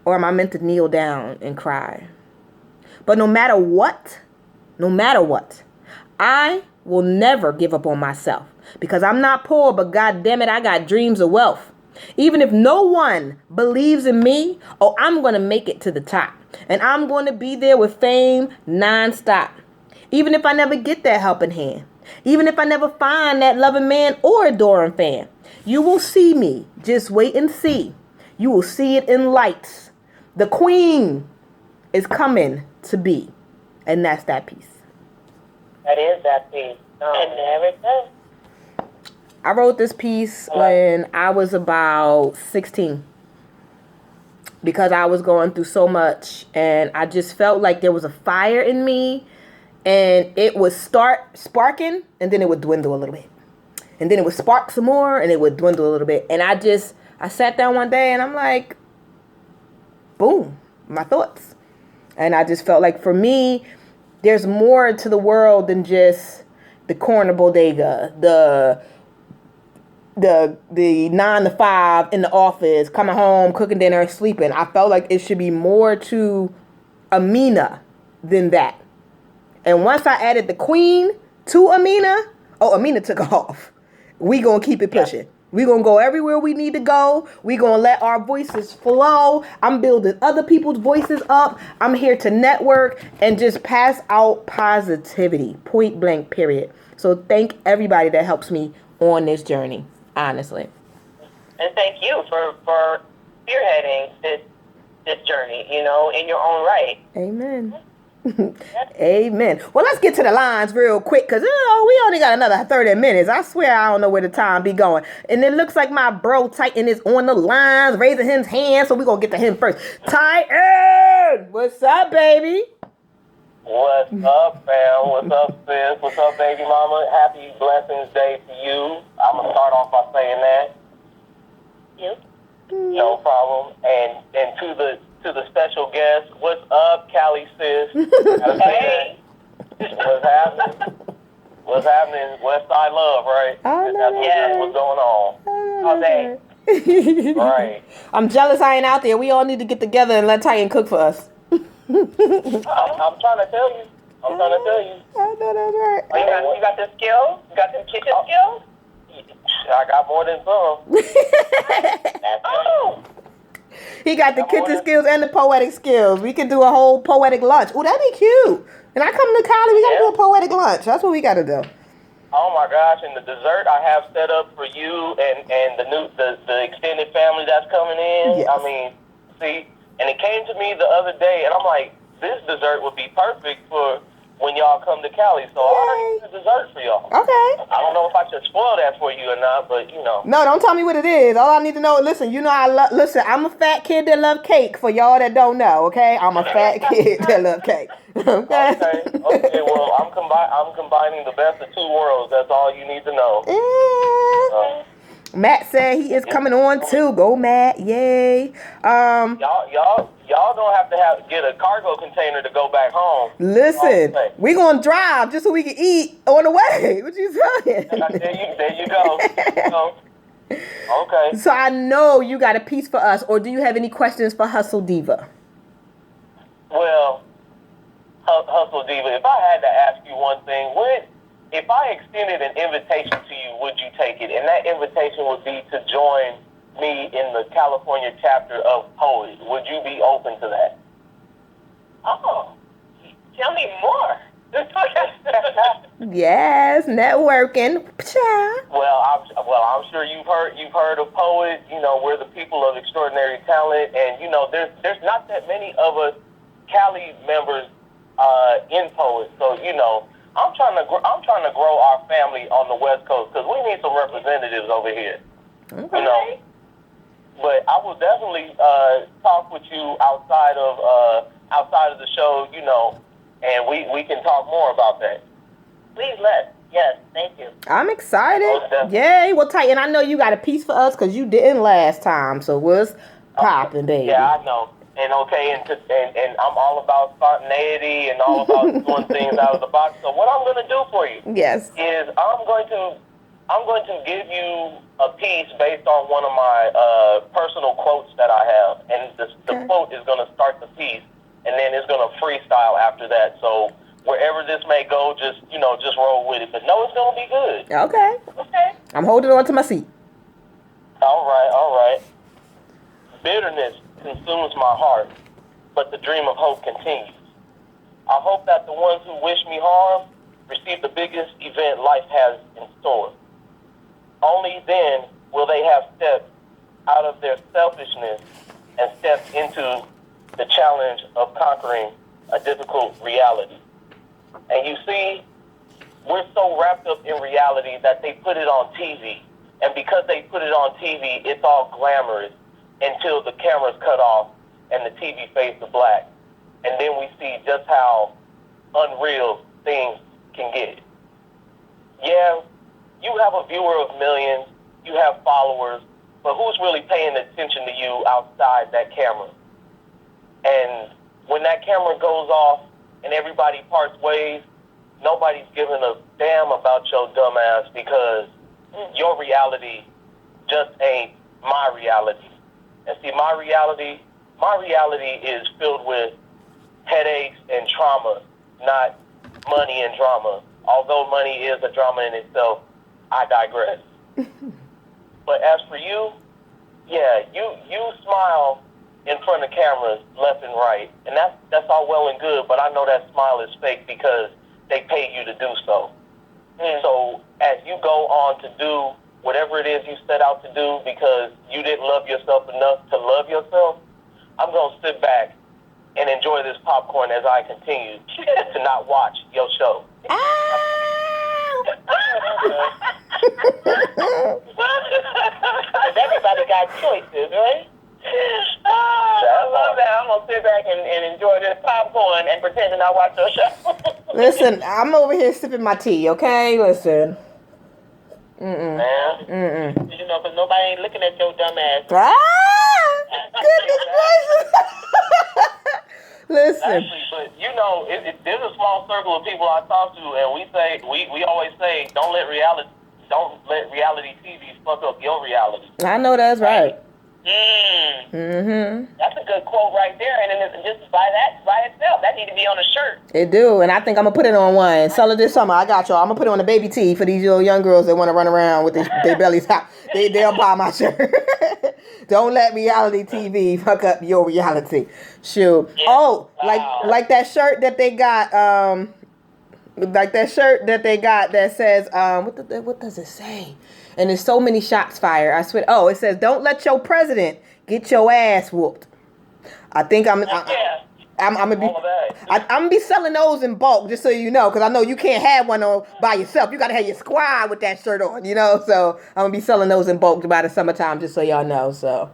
Speaker 1: Or am I meant to kneel down and cry? But no matter what, I will never give up on myself. Because I'm not poor, but God damn it, I got dreams of wealth. Even if no one believes in me, I'm going to make it to the top. And I'm going to be there with fame nonstop. Even if I never get that helping hand. Even if I never find that loving man or adoring fan. You will see me. Just wait and see. You will see it in lights. The queen is coming to be. And that's that piece.
Speaker 3: That is that piece. And there it goes.
Speaker 1: I wrote this piece when I was about 16 because I was going through so much and I just felt like there was a fire in me and it would start sparking and then it would dwindle a little bit. And then it would spark some more and it would dwindle a little bit. And I sat down one day and I'm like, boom, my thoughts. And I just felt like for me, there's more to the world than just the corner bodega, the 9 to 5 in the office, coming home, cooking dinner, sleeping. I felt like it should be more to Amina than that. And once I added the queen to Amina, Amina took off. We gonna keep it pushing. Yeah. We gonna go everywhere we need to go. We gonna let our voices flow. I'm building other people's voices up. I'm here to network and just pass out positivity, point blank, period. So thank everybody that helps me on this journey. Honestly.
Speaker 3: And thank you for spearheading this journey, in your own right.
Speaker 1: Amen. Amen. Well, let's get to the lines real quick because we only got another 30 minutes. I swear I don't know where the time be going. And it looks like my bro Titan is on the lines, raising his hand, so we're going to get to him first. Titan! What's up, baby?
Speaker 4: What's up, fam? What's up, sis? What's up, baby mama? Happy Blessings Day to you. I'm going to start off by saying that.
Speaker 3: Yep.
Speaker 4: No problem. And to to the special guest. What's up, Cali sis? Hey. What's happening? What's happening? West Side Love, right?
Speaker 1: I know
Speaker 4: That's what's going on.
Speaker 3: All day.
Speaker 4: Right.
Speaker 1: I'm jealous I ain't out there. We all need to get together and let Titan cook for us.
Speaker 4: I'm trying to tell you.
Speaker 1: I know that's right.
Speaker 3: Oh, you got the skills? You got the kitchen skills?
Speaker 4: I got more than some.
Speaker 3: Oh.
Speaker 1: He got the kitchen skills and the poetic skills. We can do a whole poetic lunch. Oh, that'd be cute. And I come to Cali, we gotta do a poetic lunch. That's what we gotta do.
Speaker 4: Oh my gosh! And the dessert I have set up for you and the extended family that's coming in.
Speaker 1: Yes.
Speaker 4: I mean, see, and it came to me the other day, and I'm like, this dessert would be perfect for when y'all come to Cali. So I already did the dessert for y'all.
Speaker 1: Okay.
Speaker 4: I don't know if I should spoil that for you or not, but you know.
Speaker 1: No, don't tell me what it is. All I need to know, listen, you know listen, I'm a fat kid that love cake for y'all that don't know, okay? I'm a fat kid that love cake. Okay.
Speaker 4: Okay, well, I'm combining the best of two worlds. That's all you need to know.
Speaker 1: Yeah. Matt said he is coming on too. Go Matt, yay.
Speaker 4: Y'all don't have to get a cargo container to go back home.
Speaker 1: Listen, we gonna drive just so we can eat on the way. What you saying?
Speaker 4: There you go. Okay.
Speaker 1: So I know you got a piece for us, or do you have any questions for Hustle Diva?
Speaker 4: Well, Hustle Diva, if I had to ask you one thing, if I extended an invitation to you, would you take it? And that invitation would be to join me in the California chapter of Poet. Would you be open to that?
Speaker 3: Oh, tell me more.
Speaker 1: Yes, networking.
Speaker 4: Well, I'm sure you've heard of Poet. You know, we're the people of extraordinary talent, and you know, there's not that many of us Cali members in Poet. So you know, I'm trying to grow our family on the West Coast because we need some representatives over here.
Speaker 1: Okay.
Speaker 4: You know, but I will definitely talk with you outside of the show. You know, and we can talk more about that.
Speaker 3: Please let's. Yes, thank you.
Speaker 1: I'm excited.
Speaker 4: Oh,
Speaker 1: Yay. Well, Titan, I know you got a piece for us because you didn't last time. So what's popping, baby?
Speaker 4: Yeah, I know. And and I'm all about spontaneity and all about doing things out of the box. So what I'm going to do for you
Speaker 1: Yes.
Speaker 4: is I'm going to give you a piece based on one of my personal quotes that I have, and the quote is going to start the piece, and then it's going to freestyle after that. So wherever this may go, just roll with it. But no, it's going to be good.
Speaker 1: Okay.
Speaker 3: Okay.
Speaker 1: I'm holding on to my seat.
Speaker 4: All right. Bitterness consumes my heart, but the dream of hope continues. I hope that the ones who wish me harm receive the biggest event life has in store. Only then will they have stepped out of their selfishness and stepped into the challenge of conquering a difficult reality. And you see, we're so wrapped up in reality that they put it on TV. And because they put it on TV, it's all glamorous until the camera's cut off and the TV fades to black. And then we see just how unreal things can get. Yeah, you have a viewer of millions, you have followers, but who's really paying attention to you outside that camera? And when that camera goes off and everybody parts ways, nobody's giving a damn about your dumb ass because your reality just ain't my reality. And see, my reality is filled with headaches and trauma, not money and drama. Although money is a drama in itself, I digress. But as for you, yeah, you smile in front of cameras left and right, and that's all well and good, but I know that smile is fake because they paid you to do so. So as you go on to do whatever it is you set out to do because you didn't love yourself enough to love yourself, I'm going to sit back and enjoy this popcorn as I continue to not watch your show.
Speaker 3: Everybody got choices, right? I love that. I'm going to sit back and enjoy this popcorn and pretend to not watch your show.
Speaker 1: Listen, I'm over here sipping my tea, okay? Listen.
Speaker 4: Man.
Speaker 3: You know, because nobody ain't looking at your dumb ass.
Speaker 1: Ah! Goodness gracious! Listen.
Speaker 4: Actually, but there's a small circle of people I talk to, and we always say, don't let reality TV fuck up your reality.
Speaker 1: I know that's right.
Speaker 3: That's a good quote right there, and then just by itself, that need to be on a shirt.
Speaker 1: It do, and I think I'm gonna put it on one. Sell it this summer. I got y'all. I'm gonna put it on a baby tee for these little young girls that want to run around with their bellies out. They'll buy my shirt. Don't let reality TV fuck up your reality. Shoot.
Speaker 3: Yeah.
Speaker 1: Oh,
Speaker 3: Wow.
Speaker 1: like that shirt that they got. That says what does it say? And there's so many shots fired. I swear. Oh, it says, "Don't let your president get your ass whooped." I think I'm gonna be.
Speaker 4: All of that.
Speaker 1: I'm gonna be selling those in bulk, just so you know, because I know you can't have one on by yourself. You gotta have your squad with that shirt on, So I'm gonna be selling those in bulk by the summertime, just so y'all know. So.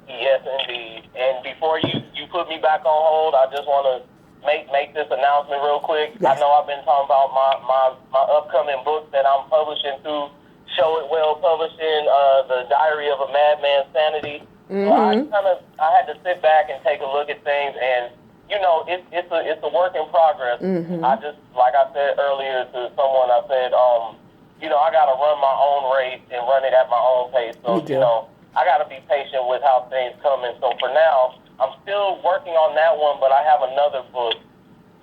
Speaker 4: Yes, indeed. And before you put me back on hold, I just want to make this announcement real quick.
Speaker 1: Yes.
Speaker 4: I know I've been talking about my upcoming book that I'm publishing through Show It Well Publishing, The Diary of a Madman's Sanity.
Speaker 1: Mm-hmm.
Speaker 4: So I had to sit back and take a look at things, and it's a work in progress.
Speaker 1: Mm-hmm.
Speaker 4: I just, like I said earlier to someone, I said, I gotta run my own race and run it at my own pace. So
Speaker 1: You do.
Speaker 4: I gotta be patient with how things come. And so for now, I'm still working on that one, but I have another book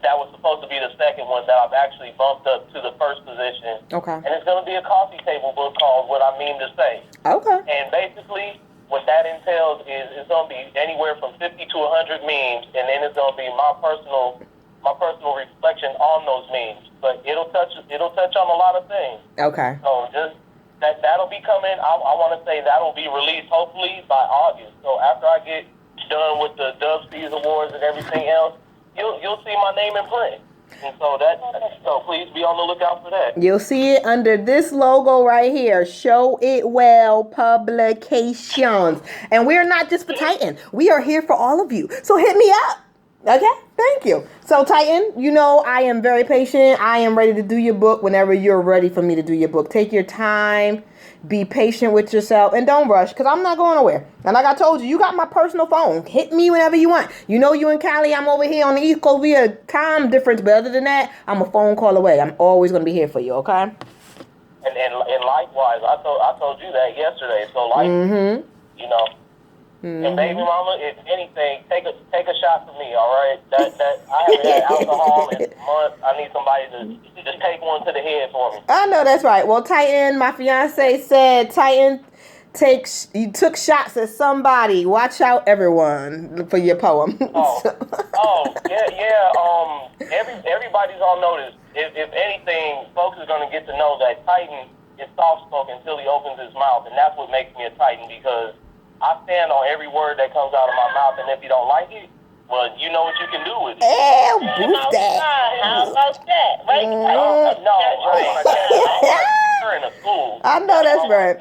Speaker 4: that was supposed to be the second one that I've actually bumped up to the first position.
Speaker 1: Okay.
Speaker 4: And it's going to be a coffee table book called What I Mean to Say.
Speaker 1: Okay.
Speaker 4: And basically, what that entails is it's going to be anywhere from 50 to 100 memes, and then it's going to be my personal reflection on those memes. But it'll touch on a lot of things.
Speaker 1: Okay.
Speaker 4: So just that'll be coming. I want to say that'll be released hopefully by August. So after I get done with the Dub Seas Awards and everything else, you'll see my name in print. And so please be on the lookout for that.
Speaker 1: You'll see it under this logo right here, Show It Well Publications. And we're not just for Titan. We are here for all of you. So hit me up. Okay? Thank you. So Titan, I am very patient. I am ready to do your book whenever you're ready for me to do your book. Take your time. Be patient with yourself and don't rush, because I'm not going nowhere. And like I told you, you got my personal phone. Hit me whenever you want. You in Cali, I'm over here on the East Coast. We a time difference, but other than that, I'm a phone call away. I'm always going to be here for you, okay?
Speaker 4: And likewise, I told you that yesterday. So and baby mama, if anything, take a shot for me, all right? That I haven't had alcohol in months. I need somebody to just take one to the head for me.
Speaker 1: I know that's right. Well, Titan, my fiance said, Titan, you took shots at somebody. Watch out, everyone, for your poem.
Speaker 4: Everybody's on notice. If anything, folks are going to get to know that Titan is soft-spoken until he opens his mouth, and that's what makes me a Titan, because I stand on every word that comes out of my mouth, and if you don't like it, well, you know what you can do with it.
Speaker 1: Boost that.
Speaker 3: How about that? Right?
Speaker 4: You're in a school.
Speaker 1: I know that's right.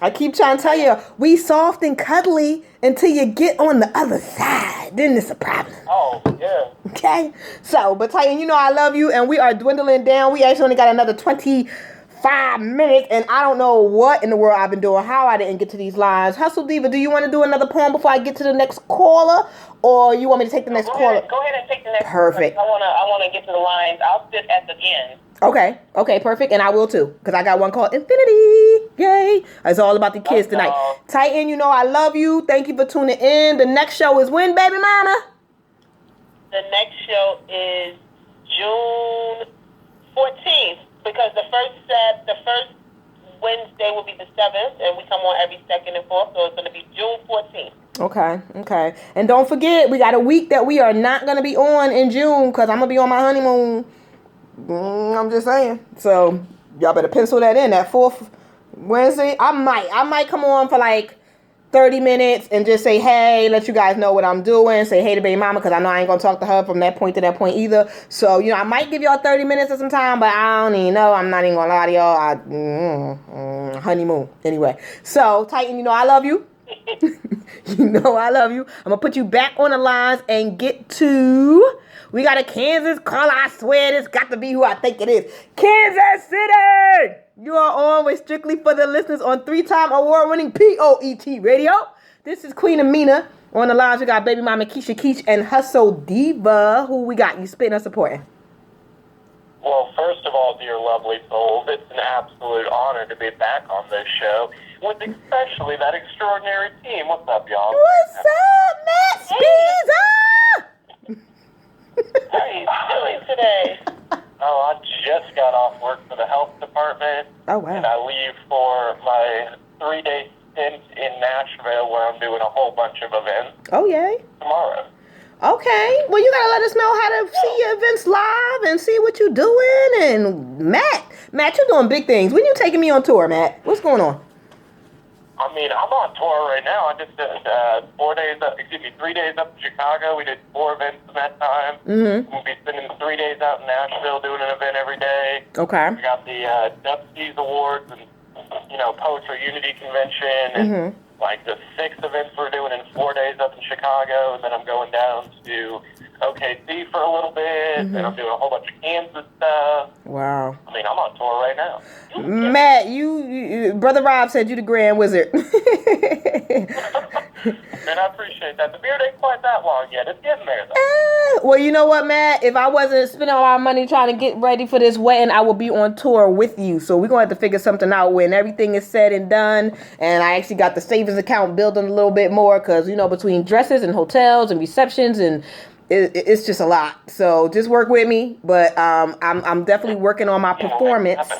Speaker 1: I keep trying to tell you, we soft and cuddly until you get on the other side. Then it's a problem.
Speaker 4: Oh, yeah.
Speaker 1: Okay? So, but Titan, I love you, and we are dwindling down. We actually only got another 25 minutes, and I don't know what in the world I've been doing, how I didn't get to these lines. Hustle Diva, do you want to do another poem before I get to the next caller, or you want me to take the next caller?
Speaker 3: Go ahead and take the next.
Speaker 1: Perfect.
Speaker 3: I wanna get to the lines. I'll sit at the end.
Speaker 1: Okay, perfect, and I will too, because I got one called Infinity. Yay! It's all about the kids tonight. Titan, I love you. Thank you for tuning in. The next show is when, baby mama?
Speaker 3: The next show is June 14th. Because the first Wednesday will be the 7th, and we come on every 2nd and 4th, so it's going to be June 14th.
Speaker 1: Okay. And don't forget, we got a week that we are not going to be on in June, because I'm going to be on my honeymoon. I'm just saying. So, y'all better pencil that in, that 4th Wednesday. I might come on for like 30 minutes and just say, hey, let you guys know what I'm doing. Say hey to baby mama, because I know I ain't going to talk to her from that point to that point either. So, I might give y'all 30 minutes of some time, but I don't even know. I'm not even going to lie to y'all. Honeymoon. Anyway. So, Titan, I love you. I love you. I'm going to put you back on the lines and get to... We got a Kansas caller. I swear this got to be who I think it is. Kansas City! You are on with Strictly for the Listeners on 3-time award-winning POET Radio. This is Queen Amina, On the lines, we got baby mama Keisha Keach and Hustle Diva. Who we got? You spitting or supporting?
Speaker 4: Well, first of all, dear lovely souls, it's an absolute honor to be back on this show with especially that extraordinary team. What's up, y'all?
Speaker 1: What's up, Matt Spiza?
Speaker 2: How are you doing today?
Speaker 4: Oh, I just got off work for the health department.
Speaker 1: Oh, wow.
Speaker 4: And I leave for my 3-day stint in Nashville where I'm doing a whole bunch of events
Speaker 1: Oh, yay.
Speaker 4: tomorrow.
Speaker 1: Okay. Well, you gotta let us know how to see your events live and see what you're doing. And Matt, you're doing big things. When you taking me on tour, Matt? What's going on?
Speaker 4: I mean, I'm on tour right now. I just did 3 days up in Chicago. We did 4 events in that time.
Speaker 1: Mm-hmm.
Speaker 4: We'll be spending 3 days out in Nashville doing an event every day.
Speaker 1: Okay.
Speaker 4: We got the Dubsties Awards and, Poetry Unity Convention. And like the 6 events we're doing in 4 days up in Chicago. And then I'm going down to OKC for a little bit. And I'm doing a whole bunch of Kansas stuff.
Speaker 1: Wow.
Speaker 4: I mean, I'm on tour right now.
Speaker 1: Matt, you Brother Rob said you the Grand Wizard.
Speaker 4: And I appreciate that. The beard ain't quite that long yet. It's getting there, though.
Speaker 1: Well, you know what, Matt? If I wasn't spending all our money trying to get ready for this wedding, I would be on tour with you. So we're going to have to figure something out when everything is said and done. And I actually got the savings account building a little bit more because, between dresses and hotels and receptions and it's just a lot. So just work with me. But I'm definitely working on my performance.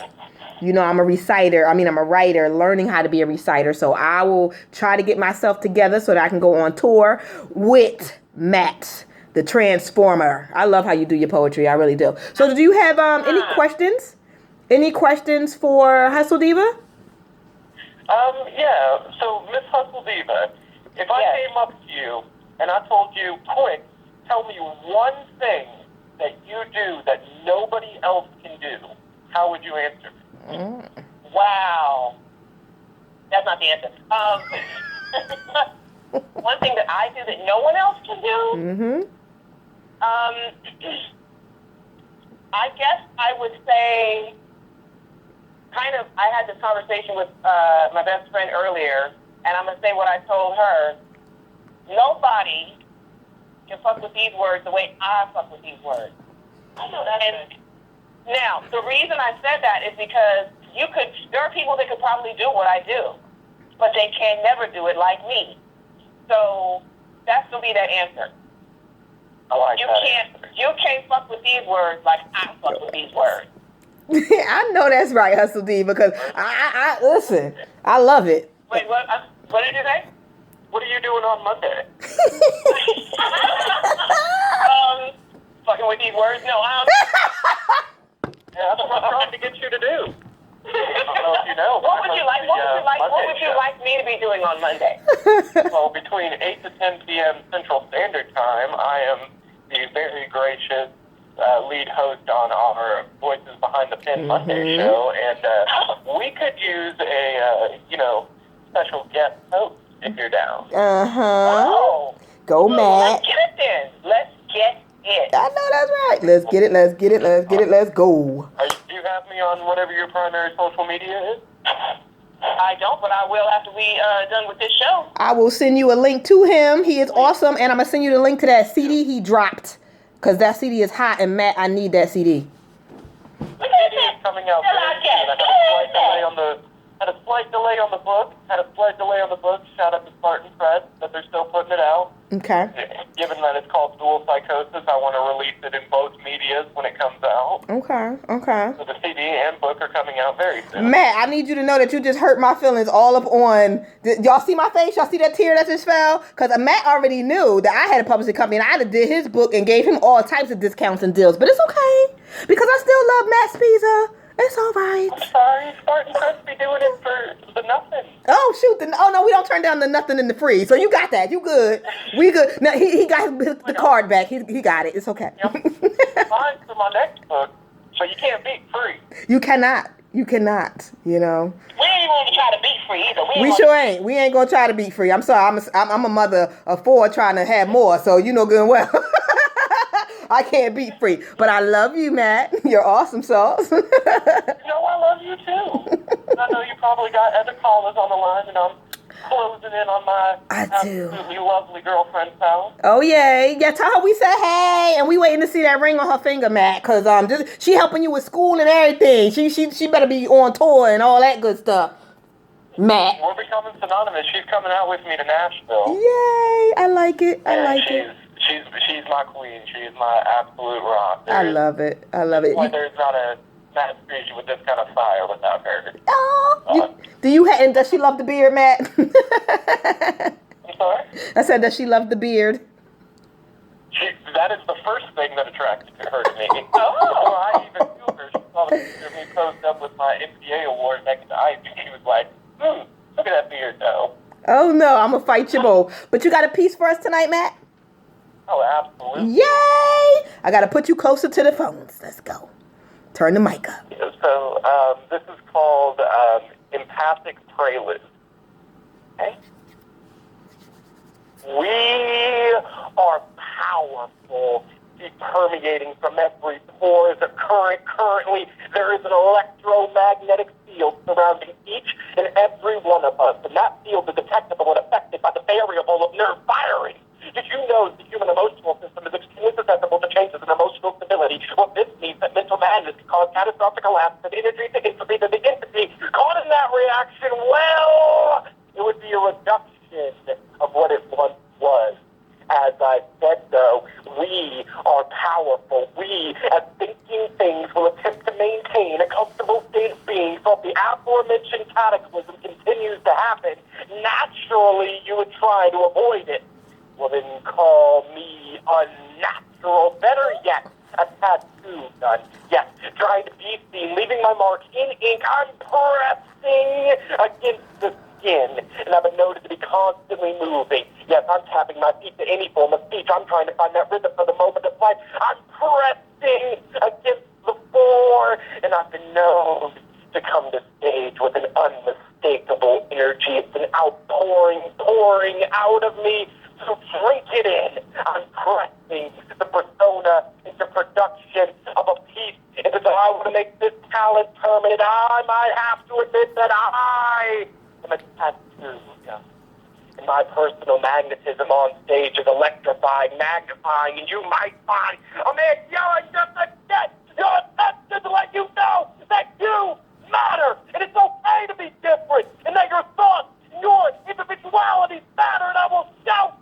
Speaker 1: I'm a reciter. I'm a writer, learning how to be a reciter. So I will try to get myself together so that I can go on tour with Matt, the Transformer. I love how you do your poetry. I really do. So do you have any questions? Any questions for Hustle Diva?
Speaker 4: Yeah. So, Miss Hustle Diva, if I came up to you and I told you, quick, tell me one thing that you do that nobody else can do, how would you answer?
Speaker 3: Wow. That's not the answer. One thing that I do that no one else can do? I guess I would say, I had this conversation with my best friend earlier, and I'm going to say what I told her. Nobody can fuck with these words the way I fuck with these words. I know that. And now, the reason I said that is because there are people that could probably do what I do, but they can never do it like me. So that's going to be that answer.
Speaker 4: I like
Speaker 3: You can't fuck with these words like I fuck with these words.
Speaker 1: I know that's right, Hustle D, because I listen. I love it.
Speaker 3: Wait, what did you say?
Speaker 4: What are you doing on Monday?
Speaker 3: Fucking with these words? No, I don't.
Speaker 4: Yeah, that's what I'm trying to get you to do. I don't know if you know.
Speaker 3: What would you like me to be doing on Monday?
Speaker 4: Well, between 8 to 10 p.m. Central Standard Time, I am the very gracious lead host on our Voices Behind the Pen Monday show, and we could use a special guest host if you're down.
Speaker 3: Oh,
Speaker 1: Go, Matt.
Speaker 3: Let's get it then. Let's get it.
Speaker 1: I know that's right. Let's get it. Let's go.
Speaker 4: Do you have me on whatever your primary social media is?
Speaker 3: I don't, but I will after we done with this show.
Speaker 1: I will send you a link to him. He is awesome, and I'm gonna send you the link to that CD he dropped, because that CD is hot, and Matt, I need that CD.
Speaker 3: Look at
Speaker 4: CD is coming out very soon. I had a slight delay on the book. Shout out to Spartan Press that they're still putting it out.
Speaker 1: Okay.
Speaker 4: Given that it's called Dual Psychosis, I want to release it in both medias when it comes out.
Speaker 1: Okay.
Speaker 4: So the CD and book are coming out very soon.
Speaker 1: Matt, I need you to know that you just hurt my feelings all up on... Y'all see my face? Y'all see that tear that just fell? Because Matt already knew that I had a publishing company, and I did his book and gave him all types of discounts and deals. But it's okay, because I still love Matt Spiza. It's all right.
Speaker 4: I'm sorry, Spartan Press be doing it for the nothing.
Speaker 1: Oh, shoot. Oh, no, we don't turn down the nothing and the free. So you got that. You good. We good. No, he got the card back. He got it. It's okay.
Speaker 4: Yep. Fine for my next book, but you can't beat free.
Speaker 1: You cannot. We ain't even
Speaker 3: going to try to beat free either.
Speaker 1: We sure ain't. We ain't going to try to beat free. I'm sorry. I'm a mother of 4 trying to have more. So you know good and well. I can't beat free. But I love you, Matt. You're awesome, Sauce.
Speaker 4: I love you too. I know you probably got other callers on the line, and closing in on my
Speaker 1: I do.
Speaker 4: absolutely lovely girlfriend's house.
Speaker 1: Oh yeah, yeah. Tell her we said hey, and we waiting to see that ring on her finger, Matt. Cause just she helping you with school and everything. She better be on tour and all that good stuff, Matt.
Speaker 4: We're becoming synonymous. She's coming out with me to Nashville.
Speaker 1: Yay! I like it. I like it.
Speaker 4: She's my queen. She is my absolute rock.
Speaker 1: I love it. I love it.
Speaker 4: Why there's not a Matt Screech with this kind of fire without her.
Speaker 1: Oh, and does she love the beard, Matt?
Speaker 4: I'm sorry?
Speaker 1: I said, does she love the beard?
Speaker 4: That is the first thing that attracted her to me. I even knew her. She saw the picture of me posed up with my MPA award next to Ivy. She was like, look at that beard, though.
Speaker 1: Oh, no, I'm going to fight you both. But you got a piece for us tonight, Matt?
Speaker 4: Oh, absolutely.
Speaker 1: Yay! I got to put you closer to the phones. Let's go. Turn the mic up.
Speaker 4: Yeah, so this is called Empathic Prelude. Okay? We are powerful, permeating from every pore is a current. Currently, there is an electromagnetic field surrounding each and every one of us, and that field is detectable and affected by the variable of nerve firing. Did you know the human emotional system is extremely susceptible to changes in emotional stability? Well, this means that mental madness can cause catastrophic collapse of energy to entropy to the entity. Caught in that reaction, well, it would be a reduction of what it once was. As I said, though, we are powerful. We, as thinking things, will attempt to maintain a comfortable state of being. So if the aforementioned cataclysm continues to happen, naturally you would try to avoid it. Well, then call me unnatural. Better yet, a tattoo gun. Yes, trying to be seen, leaving my mark in ink. I'm pressing against the skin, and I've been noted to be constantly moving. Yes, I'm tapping my feet to any form of speech. I'm trying to find that rhythm for the moment of life. I'm pressing against the floor, and I've been known to come to stage with an unmistakable energy. It's an outpouring, pouring out of me. So drink it in. I'm pressing the persona into production of a piece. And if I want to make this talent permanent, I might have to admit that I am a tattoo. And my personal magnetism on stage is electrifying, magnifying, and you might find a man yelling just again. Your attention to let you know that you matter, and it's okay to be different, and that your thoughts, your individualities matter, and I will shout.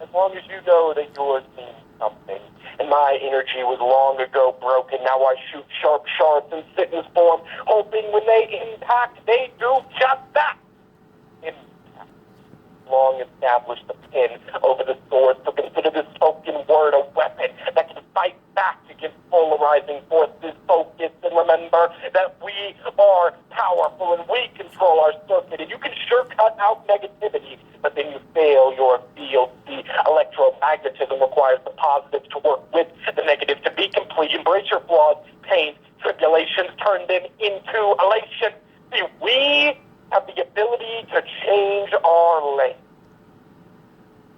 Speaker 4: As long as you know that yours means something. And my energy was long ago broken. Now I shoot sharp shards in sentence form, hoping when they impact, they do just that. Impact. Long established the pen over the sword, so consider this spoken word a weapon that can fight back against polarizing forces. Focus and remember that we are powerful and we control our circuit. And you can sure cut out negativity, but then you fail your field. The electromagnetism requires the positives to work with the negative to be complete. Embrace your flaws, pain, tribulations, turn them into elation. See, we have the ability to change our lane.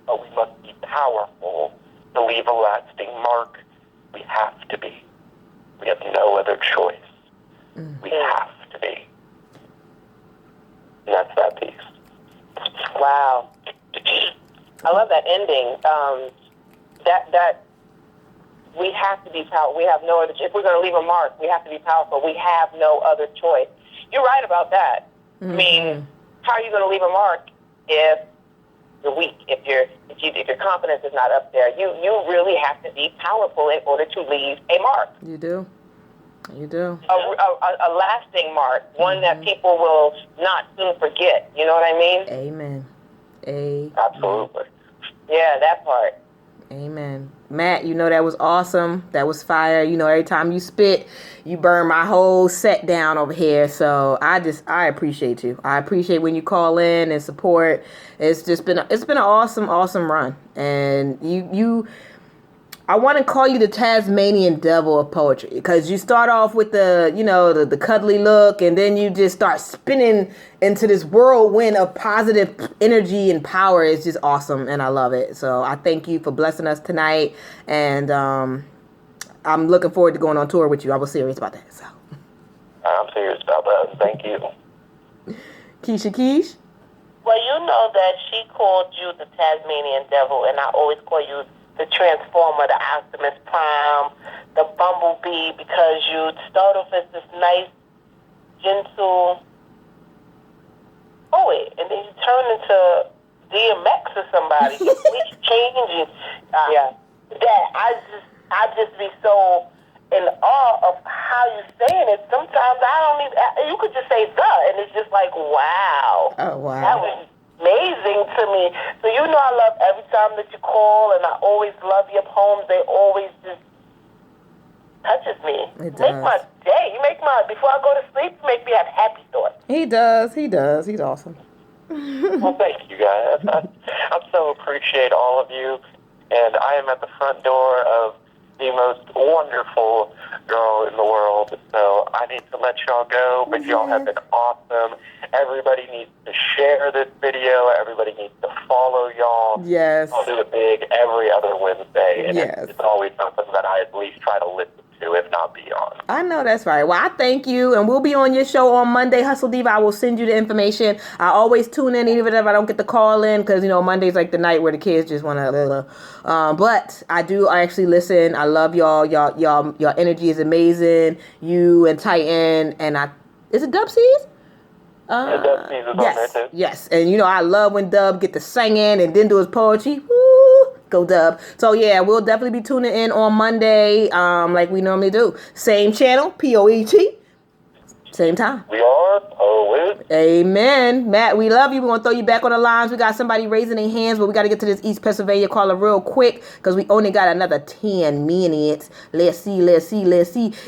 Speaker 4: But we must be powerful to leave a lasting mark. We have to be. We have no other choice. We have to be. And that's that piece.
Speaker 3: Wow. I love that ending. That we have to be powerful. We have no other choice. If we're going to leave a mark, we have to be powerful. We have no other choice. You're right about that.
Speaker 1: Mm-hmm.
Speaker 3: I mean, how are you going to leave a mark if you're weak? If your confidence is not up there, you really have to be powerful in order to leave a mark.
Speaker 1: You do. You do.
Speaker 3: A lasting mark, one that people will not soon forget. You know what I mean?
Speaker 1: Amen. Amen.
Speaker 3: Absolutely. Yeah, that part.
Speaker 1: Amen. Matt, you know that was awesome. That was fire. You know, every time you spit, you burn my whole set down over here. So I appreciate you. I appreciate when you call in and support. It's been an awesome run. And I want to call you the Tasmanian devil of poetry, because you start off with the cuddly look, and then you just start spinning into this whirlwind of positive energy and power. It's just awesome, and I love it. So I thank you for blessing us tonight, and I'm looking forward to going on tour with you. I was serious about that. So
Speaker 4: I'm serious about that. Thank you.
Speaker 1: Keisha Keish?
Speaker 2: Well, you know that she called you the Tasmanian Devil, and I always call you the Transformer, the Optimus Prime, the Bumblebee, because you start off as this nice, gentle poet, and then you turn into DMX or somebody. Which changes.
Speaker 3: Yeah.
Speaker 2: That I just be so in awe of how you saying it. Sometimes I don't even. You could just say the, and it's just like wow.
Speaker 1: Oh, wow.
Speaker 2: That was amazing to me. So you know I love every time that you call, and I always love your poems. They always just touches me.
Speaker 1: It
Speaker 2: Make
Speaker 1: does.
Speaker 2: my day. You make my before I go to sleep. You make me have happy thoughts.
Speaker 1: He does. He's awesome.
Speaker 4: Well, thank you guys. I so appreciate all of you, and I am at the front door of the most wonderful girl in the world, so I need to let y'all go, but y'all have been awesome. Everybody needs to share this video. Everybody needs to follow y'all.
Speaker 1: Yes.
Speaker 4: I'll do it big every other Wednesday, and
Speaker 1: Yes.
Speaker 4: it's always something that I at least try to listen to, if not beyond.
Speaker 1: I know that's right. Well, I thank you, and we'll be on your show on Monday, Hustle Diva. I will send you the information. I always tune in, even if I don't get the call in, because, Monday's like the night where the kids just want to, but I do actually listen. I love y'all. Your energy is amazing. You and Titan, and is it Dub C's?
Speaker 4: Dub C's is on there, too.
Speaker 1: Yes, and I love when Dub get to singing and then do his poetry. Woo! Go Dub. So yeah, we'll definitely be tuning in on Monday, like we normally do. Same channel, POET. Same time.
Speaker 4: We are poets.
Speaker 1: Amen. Matt, we love you. We're going to throw you back on the lines. We got somebody raising their hands, but we got to get to this East Pennsylvania caller real quick because we only got another 10 minutes. Let's see.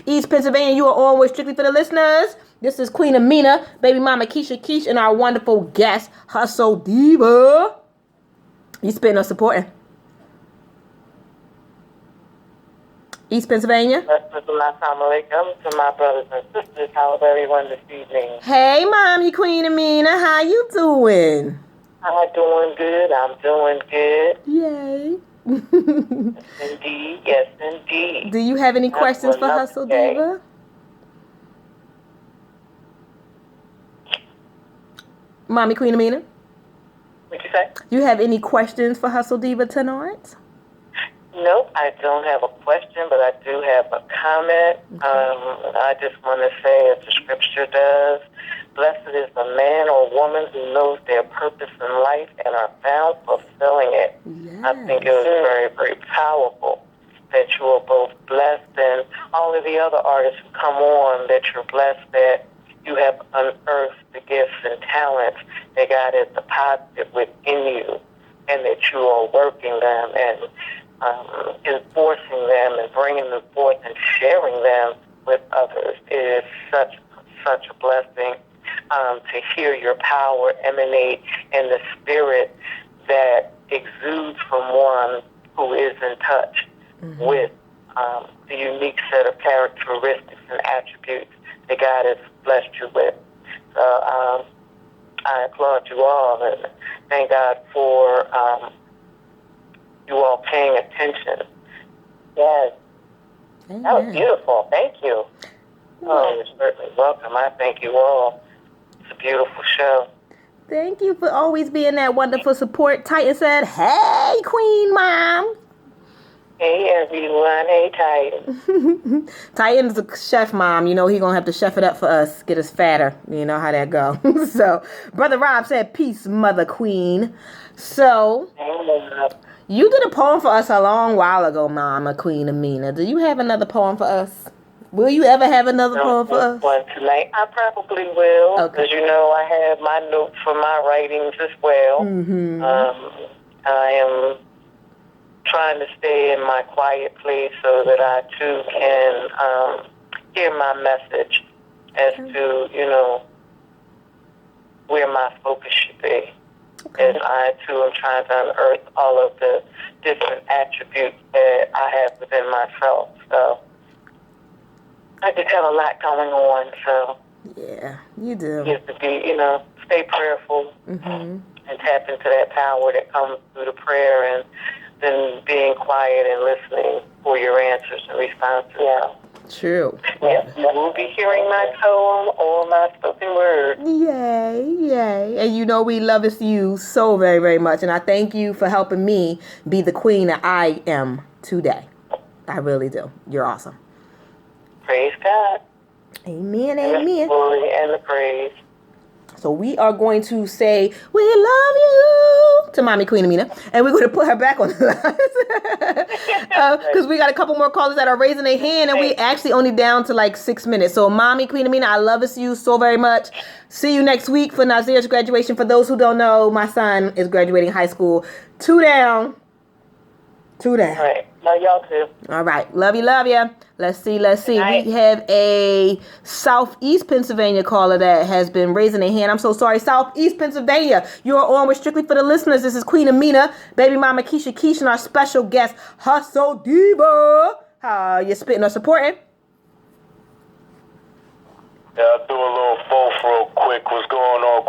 Speaker 1: East Pennsylvania, you are on with Strictly for the Listeners. This is Queen Amina, baby mama Keisha Keish, and our wonderful guest, Hustle Diva. You spitting or supporting? East Pennsylvania.
Speaker 2: Assalamu alaikum to my brothers and sisters. How is everyone this evening?
Speaker 1: Hey, Mommy Queen Amina. How you doing?
Speaker 2: I'm doing good. I'm doing good.
Speaker 1: Yay.
Speaker 2: Indeed. Yes, indeed.
Speaker 1: Do you have any questions for Hustle Diva? Mommy Queen Amina?
Speaker 2: What'd you say?
Speaker 1: You have any questions for Hustle Diva tonight?
Speaker 2: Nope, I don't have a question, but I do have a comment. I just want to say, as the scripture does, blessed is the man or woman who knows their purpose in life and are found fulfilling it.
Speaker 1: Yes.
Speaker 2: I think it was very, very powerful that you are both blessed, and all of the other artists who come on, that you're blessed that you have unearthed the gifts and talents that God has deposited within you, and that you are working them and enforcing them and bringing them forth and sharing them with others. It is such a blessing to hear your power emanate in the spirit that exudes from one who is in touch with the unique set of characteristics and attributes that God has blessed you with. So I applaud you all and thank God for you all paying attention. Yes.
Speaker 1: Amen.
Speaker 2: That was beautiful. Thank you. Oh, you're certainly welcome. I thank you all. It's a beautiful show.
Speaker 1: Thank you for always being that wonderful support. Titan said, hey, Queen Mom.
Speaker 2: Hey, everyone. Hey, Titan.
Speaker 1: Titan's a chef, Mom. He going to have to chef it up for us, get us fatter. You know how that go. So, Brother Rob said, peace, Mother Queen. So, you did a poem for us a long while ago, Mama Queen Amina. Do you have another poem for us? Will you ever have another poem for us?
Speaker 2: One tonight. I probably will, because I have my notes for my writings as well.
Speaker 1: Mm-hmm.
Speaker 2: I am trying to stay in my quiet place so that I too can hear my message as to where my focus should be.
Speaker 1: Okay.
Speaker 2: And I too am trying to unearth all of the different attributes that I have within myself. So I just have a lot going on. So
Speaker 1: Yeah, you do.
Speaker 2: you have to be, stay prayerful
Speaker 1: Mm-hmm.
Speaker 2: and tap into that power that comes through the prayer and then being quiet and listening for your answers and responses. Yeah.
Speaker 1: True.
Speaker 3: Yes, you will be hearing my poem or my spoken word.
Speaker 1: Yay, yay. And you know we love you so very, very much. And I thank you for helping me be the queen that I am today. I really do. You're awesome.
Speaker 3: Praise God.
Speaker 1: Amen,
Speaker 3: And the
Speaker 1: amen.
Speaker 3: glory and the praise.
Speaker 1: So we are going to say, we love you to Mommy Queen Amina. And we're going to put her back on the line. Because we got a couple more callers that are raising their hand. And we actually only down to like 6 minutes. So Mommy Queen Amina, I love you so very much. See you next week for Nazir's graduation. For those who don't know, my son is graduating high school. 2 down. 2 down.
Speaker 3: All right. Love y'all too.
Speaker 1: All right. Love you. Let's see.
Speaker 3: night.
Speaker 1: We have a Southeast Pennsylvania caller that has been raising their hand. I'm so sorry. Southeast Pennsylvania. You're on with Strictly for the Listeners. This is Queen Amina, baby mama Keisha, and our special guest, Hustle Diva. How you spitting or supporting?
Speaker 4: Yeah, I'll do a little both real quick. What's going on,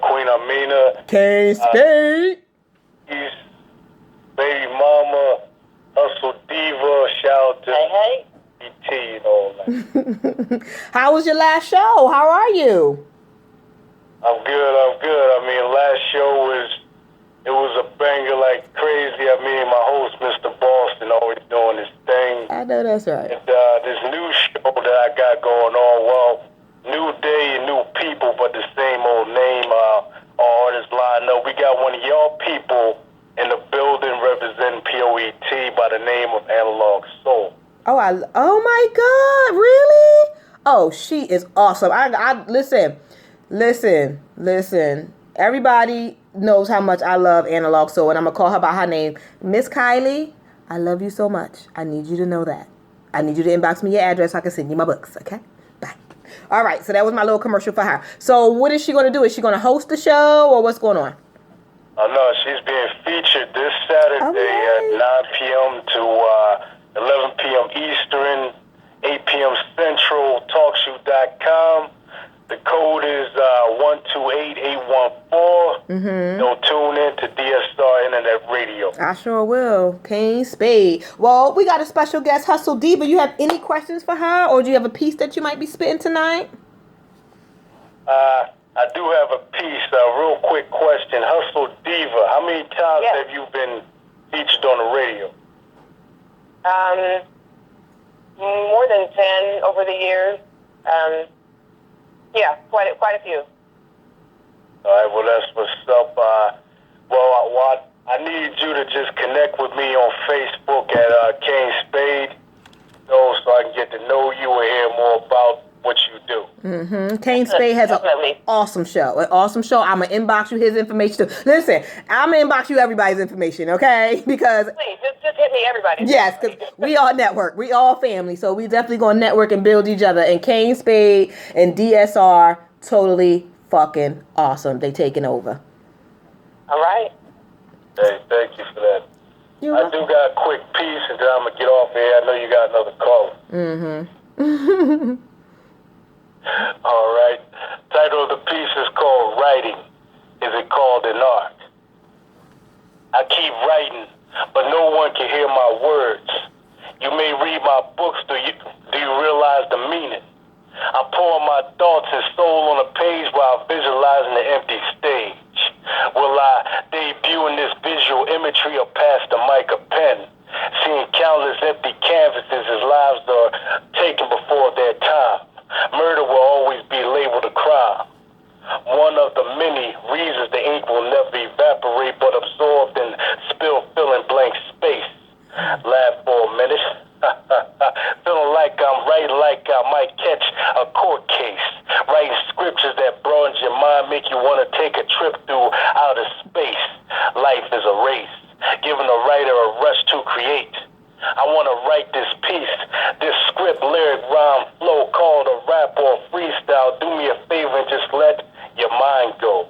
Speaker 4: Queen Amina?
Speaker 1: K-State.
Speaker 4: Baby mama, Hustle Diva, shout out to
Speaker 3: Hey.
Speaker 4: ET and all that.
Speaker 1: How was your last show? How are you?
Speaker 4: I'm good. I mean, last show it was a banger like crazy. I mean, my host, Mr. Boston, always doing his thing.
Speaker 1: I know that's right.
Speaker 4: And this new show that I got going on, well, new day and new people, but the same old name, artists lined up. We got one of y'all people in the building representing POET by the name of Analog Soul.
Speaker 1: Oh my God, really? Oh, she is awesome. I listen. Everybody knows how much I love Analog Soul, and I'm gonna call her by her name. Miss Kylie, I love you so much. I need you to know that. I need you to inbox me your address so I can send you my books, okay? Bye. All right, so that was my little commercial for her. So what is she gonna do? Is she gonna host the show, or what's going on?
Speaker 4: Oh, no, she's being featured this Saturday at 9 p.m. to 11 p.m. Eastern, 8 p.m. Central, talkshoe.com. The code is 128814. Don't tune in to DSR Internet Radio.
Speaker 1: I sure will. King Spade. Well, we got a special guest, Hustle Diva. You have any questions for her, or do you have a piece that you might be spitting tonight?
Speaker 4: I do have a piece, a real quick question. Hustle Diva, how many times have you been featured on the radio?
Speaker 3: More than 10 over the years. Yeah, quite a few.
Speaker 4: All right, well, that's what's up. I need you to just connect with me on Facebook at King Spade, so I can get to know you and hear more about what you do.
Speaker 1: Kane Spade has an awesome show. I'm going to inbox you his information too. Listen, I'm going to inbox you everybody's information, okay? Because
Speaker 3: please, just hit me, everybody.
Speaker 1: Yes, because we all network. We all family. So we definitely going to network and build each other. And Kane Spade and DSR, totally fucking awesome. They taking over.
Speaker 3: All right.
Speaker 4: Hey, thank you for that. I do got a quick piece, and then I'm going to get off here. I know you got another call. All right. Title of the piece is called Writing. Is it called an art? I keep writing, but no one can hear my words. You may read my books, do you realize the meaning? I'm pouring my thoughts and soul on a page while visualizing the empty stage. Will I debut in this visual imagery or pass the mic a pen? Seeing countless empty canvases as lives are taken before their time. Murder will always be labeled a crime. One of the many reasons the ink will never evaporate but absorbed and spill filling blank space. Laugh for a minute. Feeling like I'm writing like I might catch a court case. Writing scriptures that broaden your mind, make you want to take a trip through outer space. Life is a race, giving a writer a rush to create. I want to write this piece, this script, lyric, rhyme, flow called a rap or a freestyle. Do me a favor and just let your mind go.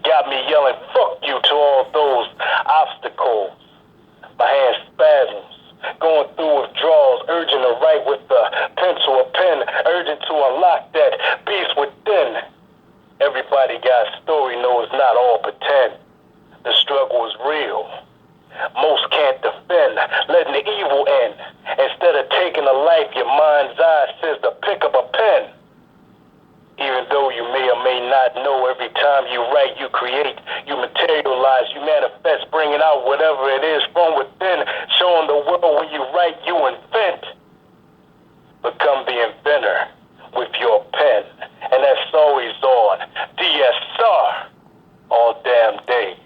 Speaker 4: Got me yelling, fuck you to all those obstacles. My hand spasms, going through withdrawals, urging to write with a pencil or pen, urging to unlock that beast within. Everybody got a story, no, it's not all pretend. The struggle is real. Most can't defend, letting the evil end. Instead of taking
Speaker 5: a life your mind's eye says to pick up a pen. Even though you may or may not know, every time you write, you create, you materialize, you manifest, bringing out whatever it is from within, showing the world when you write, you invent. Become the inventor with your pen, and that's always on DSR all damn day.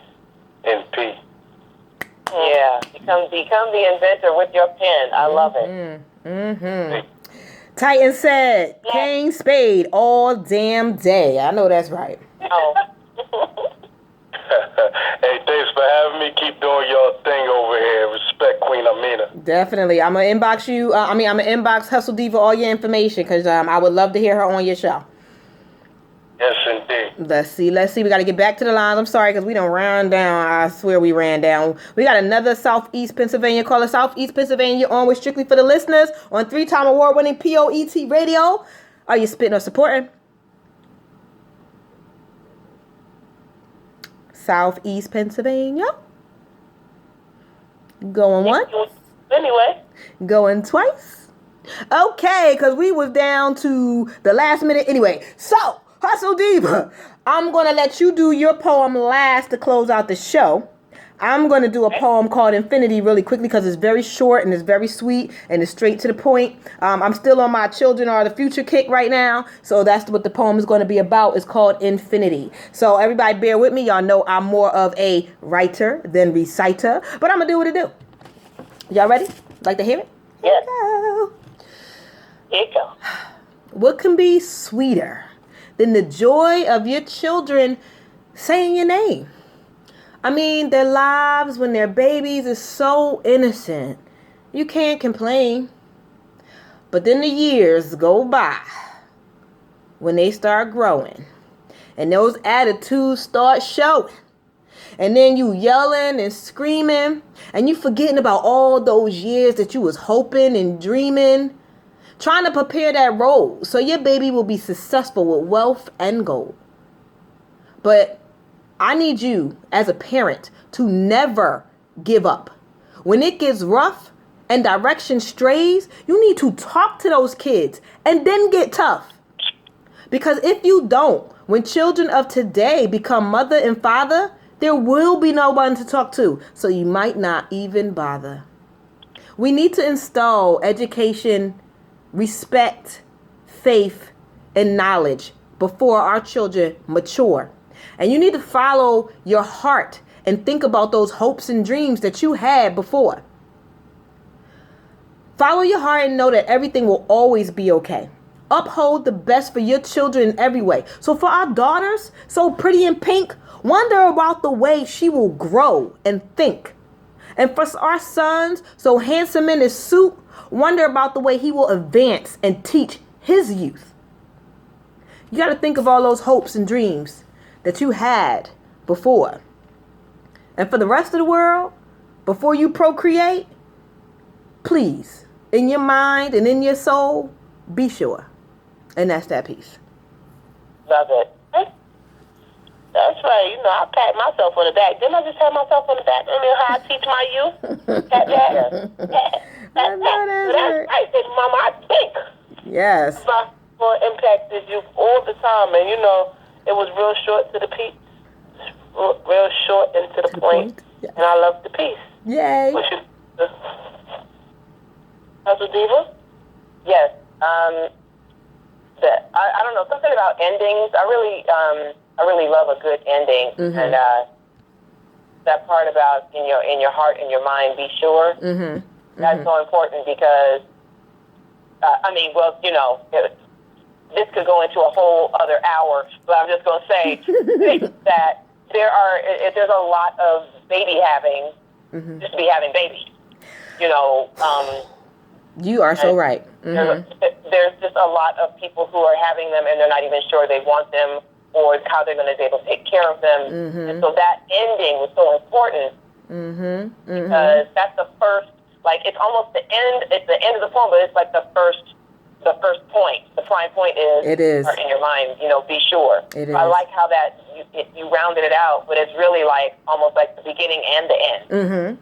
Speaker 5: NP.
Speaker 3: Yeah, become the inventor with your pen. I love it.
Speaker 1: Mm-hmm. Titan said, King Spade all damn day. I know that's right.
Speaker 3: Oh.
Speaker 5: Hey, thanks for having me. Keep doing your thing over here. Respect Queen Amina.
Speaker 1: Definitely. I'm going to inbox you. I'm going to inbox Hustle Diva all your information because I would love to hear her on your show.
Speaker 5: Yes, indeed.
Speaker 1: Let's see. We got to get back to the lines. I'm sorry because we don't ran down. I swear we ran down. We got another Southeast Pennsylvania caller. Southeast Pennsylvania on with Strictly for the Listeners on 3-time award-winning POET Radio. Are you spitting or supporting? Southeast Pennsylvania. Going once.
Speaker 3: Anyway.
Speaker 1: Going twice. Okay, because we was down to the last minute. Anyway, so Hustle Diva, I'm going to let you do your poem last to close out the show. I'm going to do a poem called Infinity really quickly because it's very short and it's very sweet and it's straight to the point. I'm still on my Children Are the Future kick right now. So that's what the poem is going to be about. It's called Infinity. So everybody bear with me. Y'all know I'm more of a writer than reciter. But I'm going to do what it do. Y'all ready? Like to hear it?
Speaker 3: Yes.
Speaker 1: Here you go. What can be sweeter than the joy of your children saying your name? I mean, their lives when they're babies is so innocent. You can't complain. But then the years go by when they start growing and those attitudes start showing. And then you yelling and screaming and you forgetting about all those years that you was hoping and dreaming, trying to prepare that role so your baby will be successful with wealth and gold. But I need you as a parent to never give up. When it gets rough and direction strays, you need to talk to those kids and then get tough. Because if you don't, when children of today become mother and father, there will be no one to talk to. So you might not even bother. We need to install education, respect, faith, and knowledge before our children mature. And you need to follow your heart and think about those hopes and dreams that you had before. Follow your heart and know that everything will always be okay. Uphold the best for your children in every way. So for our daughters, so pretty in pink, wonder about the way she will grow and think. And for our sons, so handsome in his suit, wonder about the way he will advance and teach his youth. You got to think of all those hopes and dreams that you had before. And for the rest of the world, before you procreate, please, in your mind and in your soul, be sure. And that's that piece.
Speaker 2: Love it. That's right. You know, I pat myself on the back. Didn't I just pat myself on the back? I mean, how I teach my youth? Pat. That's right, big mama. I think.
Speaker 1: Yes.
Speaker 2: My impacted you all the time. And, you know, it was real short to the piece. Real short and to the point. Yeah. And I love the piece.
Speaker 1: Yay.
Speaker 3: Hustle Diva? Yes. I don't know, something about endings. I really love a good ending. Mm-hmm. And that part about in your heart and your mind, be sure. Mm-hmm. That's so important because, this could go into a whole other hour, but I'm just going to say that there's a lot of baby having, just be having babies. You know,
Speaker 1: you are so right. Mm-hmm.
Speaker 3: There's just a lot of people who are having them and they're not even sure they want them or how they're going to be able to take care of them. Mm-hmm. And so that ending was so important because that's the first, like it's almost the end. It's the end of the poem, but it's like the first point. The prime point is in your mind. You know, be sure.
Speaker 1: It is.
Speaker 3: I like how that you rounded it out, but it's really like almost like the beginning and the end.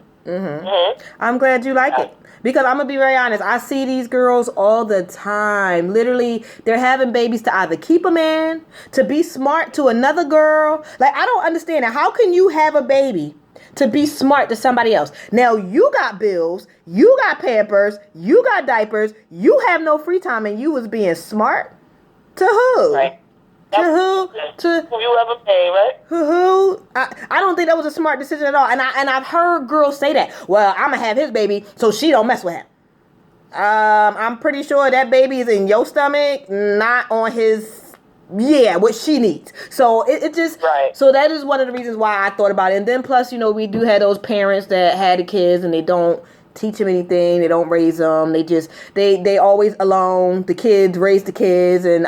Speaker 1: I'm glad you like it. Because I'm going to be very honest. I see these girls all the time. Literally, they're having babies to either keep a man, to be smart to another girl. Like, I don't understand it. How can you have a baby to be smart to somebody else? Now, you got bills, you got Pampers, you got diapers, you have no free time, and you was being smart? To who?
Speaker 3: Right.
Speaker 1: To who? To
Speaker 2: Who you ever pay, right?
Speaker 1: who? I don't think that was a smart decision at all. And I've heard girls say that. Well, I'm gonna have his baby, so she don't mess with him. I'm pretty sure that baby is in your stomach, not on his. Yeah, what she needs. So it just.
Speaker 3: Right.
Speaker 1: So that is one of the reasons why I thought about it. And then plus, we do have those parents that had the kids and they don't teach them anything. They don't raise them. They just they always alone. The kids raise the kids, and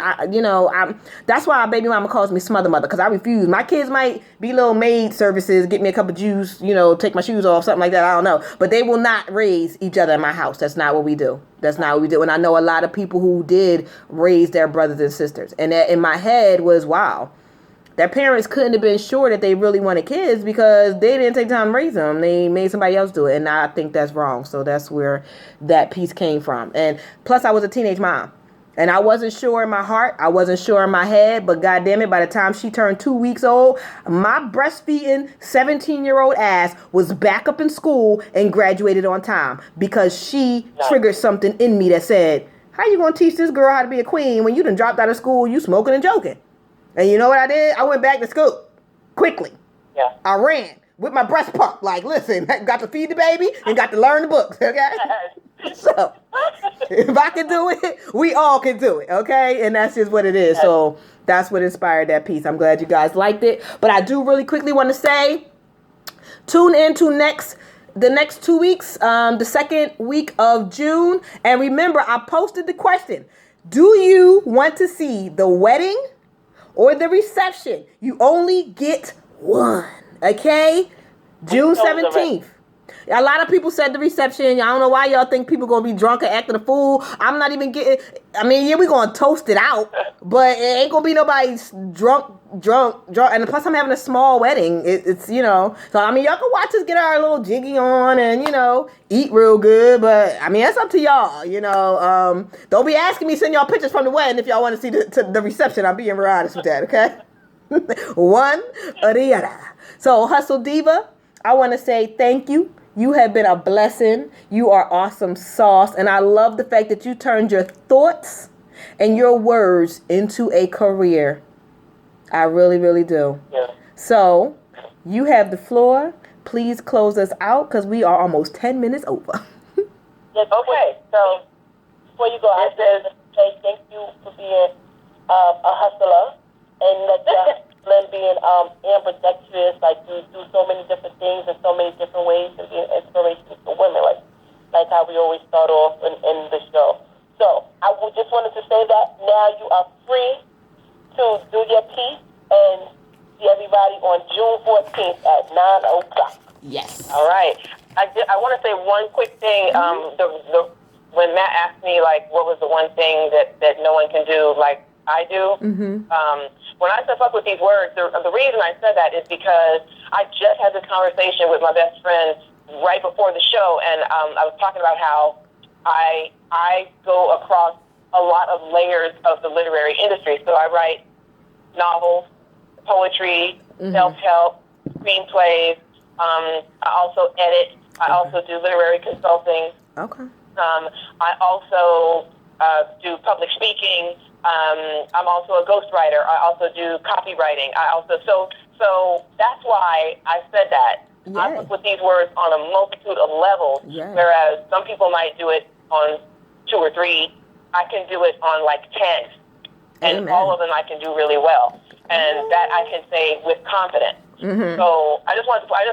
Speaker 1: that's why my baby mama calls me smother mother, because I refuse. My kids might be little maid services, get me a cup of juice, take my shoes off, something like that. I don't know, but they will not raise each other in my house. That's not what we do. That's not what we do. And I know a lot of people who did raise their brothers and sisters, and that in my head was, wow. Their parents couldn't have been sure that they really wanted kids because they didn't take time to raise them. They made somebody else do it. And I think that's wrong. So that's where that piece came from. And plus, I was a teenage mom. And I wasn't sure in my heart. I wasn't sure in my head. But goddamn it, by the time she turned 2 weeks old, my breastfeeding 17-year-old ass was back up in school and graduated on time because she triggered something in me that said, how you going to teach this girl how to be a queen when you done dropped out of school, you smoking and joking? And you know what I did? I went back to school quickly.
Speaker 3: Yeah.
Speaker 1: I ran with my breast pump. Like, listen, got to feed the baby and got to learn the books, okay? So, if I can do it, we all can do it, okay? And that's just what it is. So, that's what inspired that piece. I'm glad you guys liked it. But I do really quickly want to say, tune in to the next 2 weeks, the second week of June. And remember, I posted the question, do you want to see the wedding or the reception? You only get one, okay? June 17th. A lot of people said the reception. I don't know why y'all think people going to be drunk and acting a fool. I'm not even getting... yeah, we going to toast it out, but it ain't going to be nobody drunk. And plus, I'm having a small wedding. It's So, y'all can watch us get our little jiggy on and, eat real good. But, that's up to y'all, Don't be asking me, send y'all pictures from the wedding if y'all want to see the reception. I'm being real honest with that, okay? One or the other. So, Hustle Diva, I want to say thank you. You have been a blessing. You are awesome sauce. And I love the fact that you turned your thoughts and your words into a career. I really, really do.
Speaker 3: Yeah.
Speaker 1: So, you have the floor. Please close us out because we are almost 10 minutes over.
Speaker 2: Okay, so before you go, I said, say thank you for being a hustler and being ambidextrous, like you do so many different things in so many different ways and being inspiration for women, like how we always start off in the show. So I just wanted to say that now you are free to do your piece and see everybody on June 14th at 9 o'clock.
Speaker 1: Yes.
Speaker 3: All right. I want to say one quick thing. When Matt asked me, what was the one thing that no one can do like I do, when I step up with these words, the reason I said that is because I just had this conversation with my best friend right before the show, and I was talking about how I go across a lot of layers of the literary industry. So I write novels, poetry, self-help, screenplays. I also edit. I also do literary consulting.
Speaker 1: Okay.
Speaker 3: I also do public speaking. I'm also a ghostwriter. I also do copywriting. So that's why I said that.
Speaker 1: Yay.
Speaker 3: I work with these words on a multitude of levels, whereas some people might do it on 2 or 3. I can do it on 10. And
Speaker 1: Amen.
Speaker 3: all of them I can do really well. And that I can say with confidence. So I just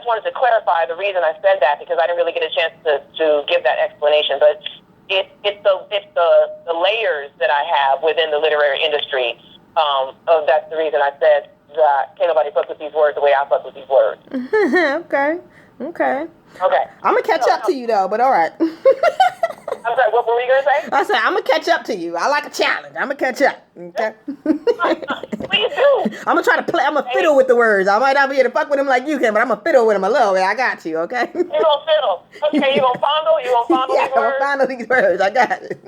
Speaker 3: wanted to clarify the reason I said that, because I didn't really get a chance to give that explanation. But it's the layers that I have within the literary industry. That's the reason I said that can't nobody fuck with these words the way I fuck with these words.
Speaker 1: Okay. I'm going to catch up to you, though, but all right.
Speaker 3: I'm sorry, what were you going to say?
Speaker 1: I said, I'm going to catch up to you. I like a challenge. I'm going to catch up. Okay.
Speaker 3: We Please do.
Speaker 1: I'm gonna try to play. I'm gonna fiddle with the words. I might not be able to fuck with them like you can, but I'm gonna fiddle with them a little bit. I got you, okay?
Speaker 3: You're gonna fiddle. Okay, you gonna fondle? You gonna fondle
Speaker 1: Yeah,
Speaker 3: these
Speaker 1: I'm gonna
Speaker 3: words?
Speaker 1: fondle these words. I got it.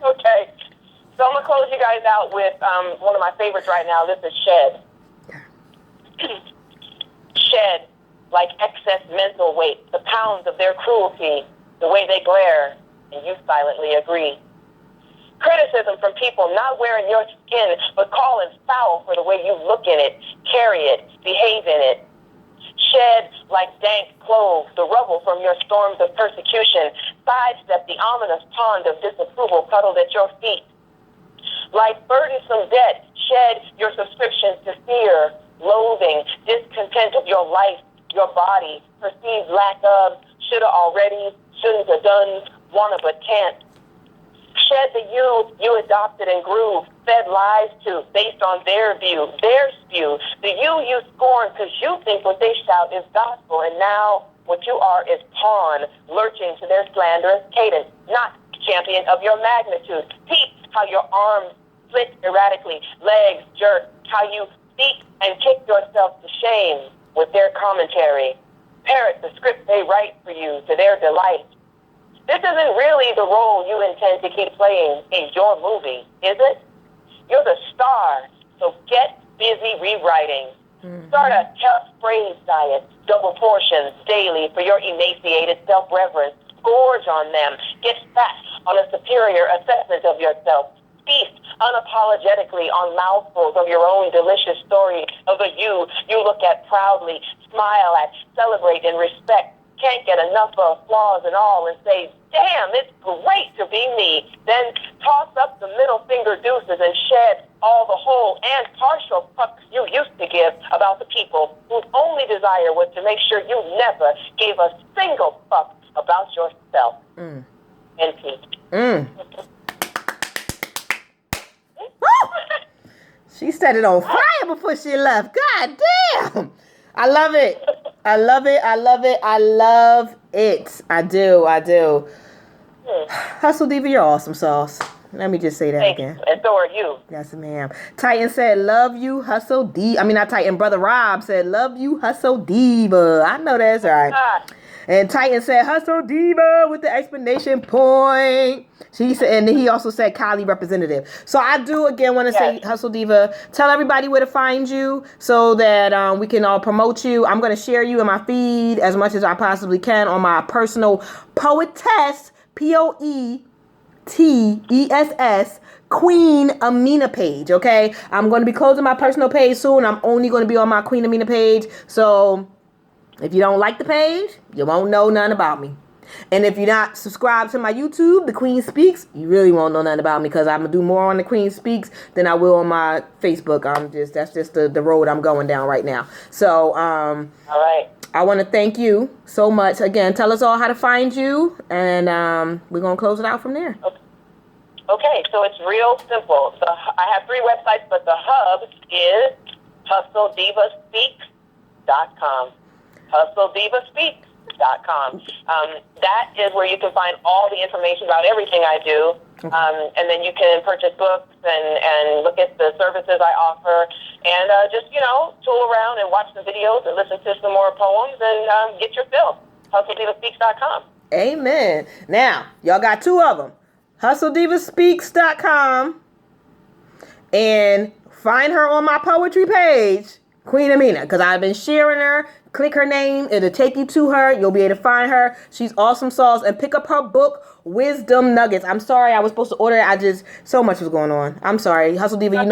Speaker 3: Okay. So I'm gonna close you guys out with one of my favorites right now. This is Shed. Shed, like excess mental weight, the pounds of their cruelty, the way they glare, and you silently agree. Criticism from people not wearing your skin, but calling foul for the way you look in it, carry it, behave in it. Shed like dank cloves, the rubble from your storms of persecution, sidestep the ominous pond of disapproval cuddled at your feet. Like burdensome debt, shed your subscriptions to fear, loathing, discontent of your life, your body, perceived lack of, shoulda already, shouldn't have done, wanna but can't. Shed the you adopted and grew, fed lies to, based on their view, their spew. The you scorn because you think what they shout is gospel, and now what you are is pawn, lurching to their slanderous cadence, not champion of your magnitude. Peep how your arms split erratically, legs jerk, how you speak and kick yourself to shame with their commentary. Parrot the script they write for you to their delight. This isn't really the role you intend to keep playing in your movie, is it? You're the star, so get busy rewriting. Start a tough phrase diet, double portions daily for your emaciated self-reverence. Gorge on them. Get fat on a superior assessment of yourself. Feast unapologetically on mouthfuls of your own delicious story of a you look at proudly, smile at, celebrate and respect. Can't get enough of flaws and all and say, damn, it's great to be me. Then toss up the middle finger deuces and shed all the whole and partial fucks you used to give about the people whose only desire was to make sure you never gave a single fuck about yourself. NP.
Speaker 1: She set it on fire before she left. God damn. I love it. I love it. I love it. I love it. I do. I do. Hustle Diva, you're awesome sauce. Let me just say that
Speaker 3: Thanks.
Speaker 1: again.
Speaker 3: And so are you.
Speaker 1: Yes, ma'am. Titan said, love you, Hustle Diva. I mean, not Titan. Brother Rob said, love you, Hustle Diva. I know that's right. And Titan said, Hustle Diva with the explanation point. She said, and then he also said, Kylie representative. So I do again want to say, Hustle Diva, tell everybody where to find you so that we can all promote you. I'm going to share you in my feed as much as I possibly can on my personal Poetess, Poetess, Queen Amina page. Okay, I'm going to be closing my personal page soon. I'm only going to be on my Queen Amina page. So if you don't like the page, you won't know nothing about me. And if you're not subscribed to my YouTube, The Queen Speaks, you really won't know nothing about me because I'm going to do more on The Queen Speaks than I will on my Facebook. That's just the road I'm going down right now. So,
Speaker 3: all right.
Speaker 1: I want to thank you so much. Again, tell us all how to find you, and we're going to close it out from there.
Speaker 3: Okay, so it's real simple. I have 3 websites, but the hub is HustleDivaSpeaks.com. HustleDivaSpeaks.com. That is where you can find all the information about everything I do. And then you can purchase books and look at the services I offer and just, tool around and watch the videos and listen to some more poems and get your fill. HustleDivaSpeaks.com.
Speaker 1: Amen. Now, y'all got 2 of them. HustleDivaSpeaks.com and find her on my poetry page, Queen Amina, because I've been sharing her. Click her name. It'll take you to her. You'll be able to find her. She's awesome sauce. And pick up her book, Wisdom Nuggets. I'm sorry I was supposed to order it. So much was going on. I'm sorry. Hustle Diva, I'm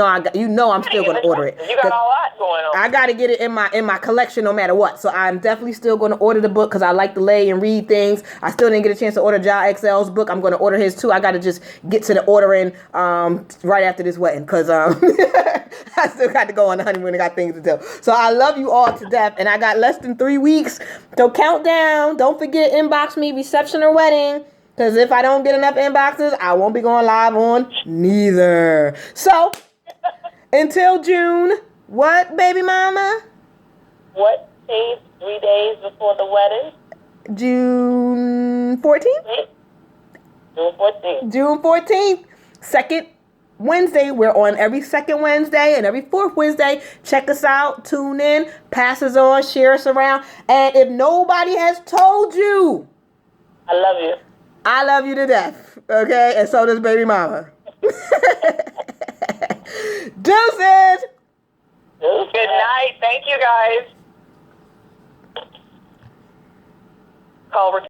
Speaker 1: still going to order it.
Speaker 3: You got a lot going on.
Speaker 1: I got to get it in my collection no matter what. So I'm definitely still going to order the book because I like to lay and read things. I still didn't get a chance to order Ja XL's book. I'm going to order his too. I got to just get to the ordering right after this wedding because I still got to go on the honeymoon and got things to do. So I love you all to death. And I got less than 3 weeks. So count down. Don't forget, inbox me, reception or wedding. Because if I don't get enough inboxes, I won't be going live on neither. So, until June, what, baby mama?
Speaker 3: What days, 3 days before the wedding?
Speaker 1: June 14th?
Speaker 3: June 14th.
Speaker 1: June 14th. Second Wednesday. We're on every second Wednesday and every fourth Wednesday. Check us out. Tune in. Pass us on. Share us around. And if nobody has told you,
Speaker 2: I love you.
Speaker 1: I love you to death. Okay? And so does baby mama. Deuces.
Speaker 3: Good night. Thank you, guys. Call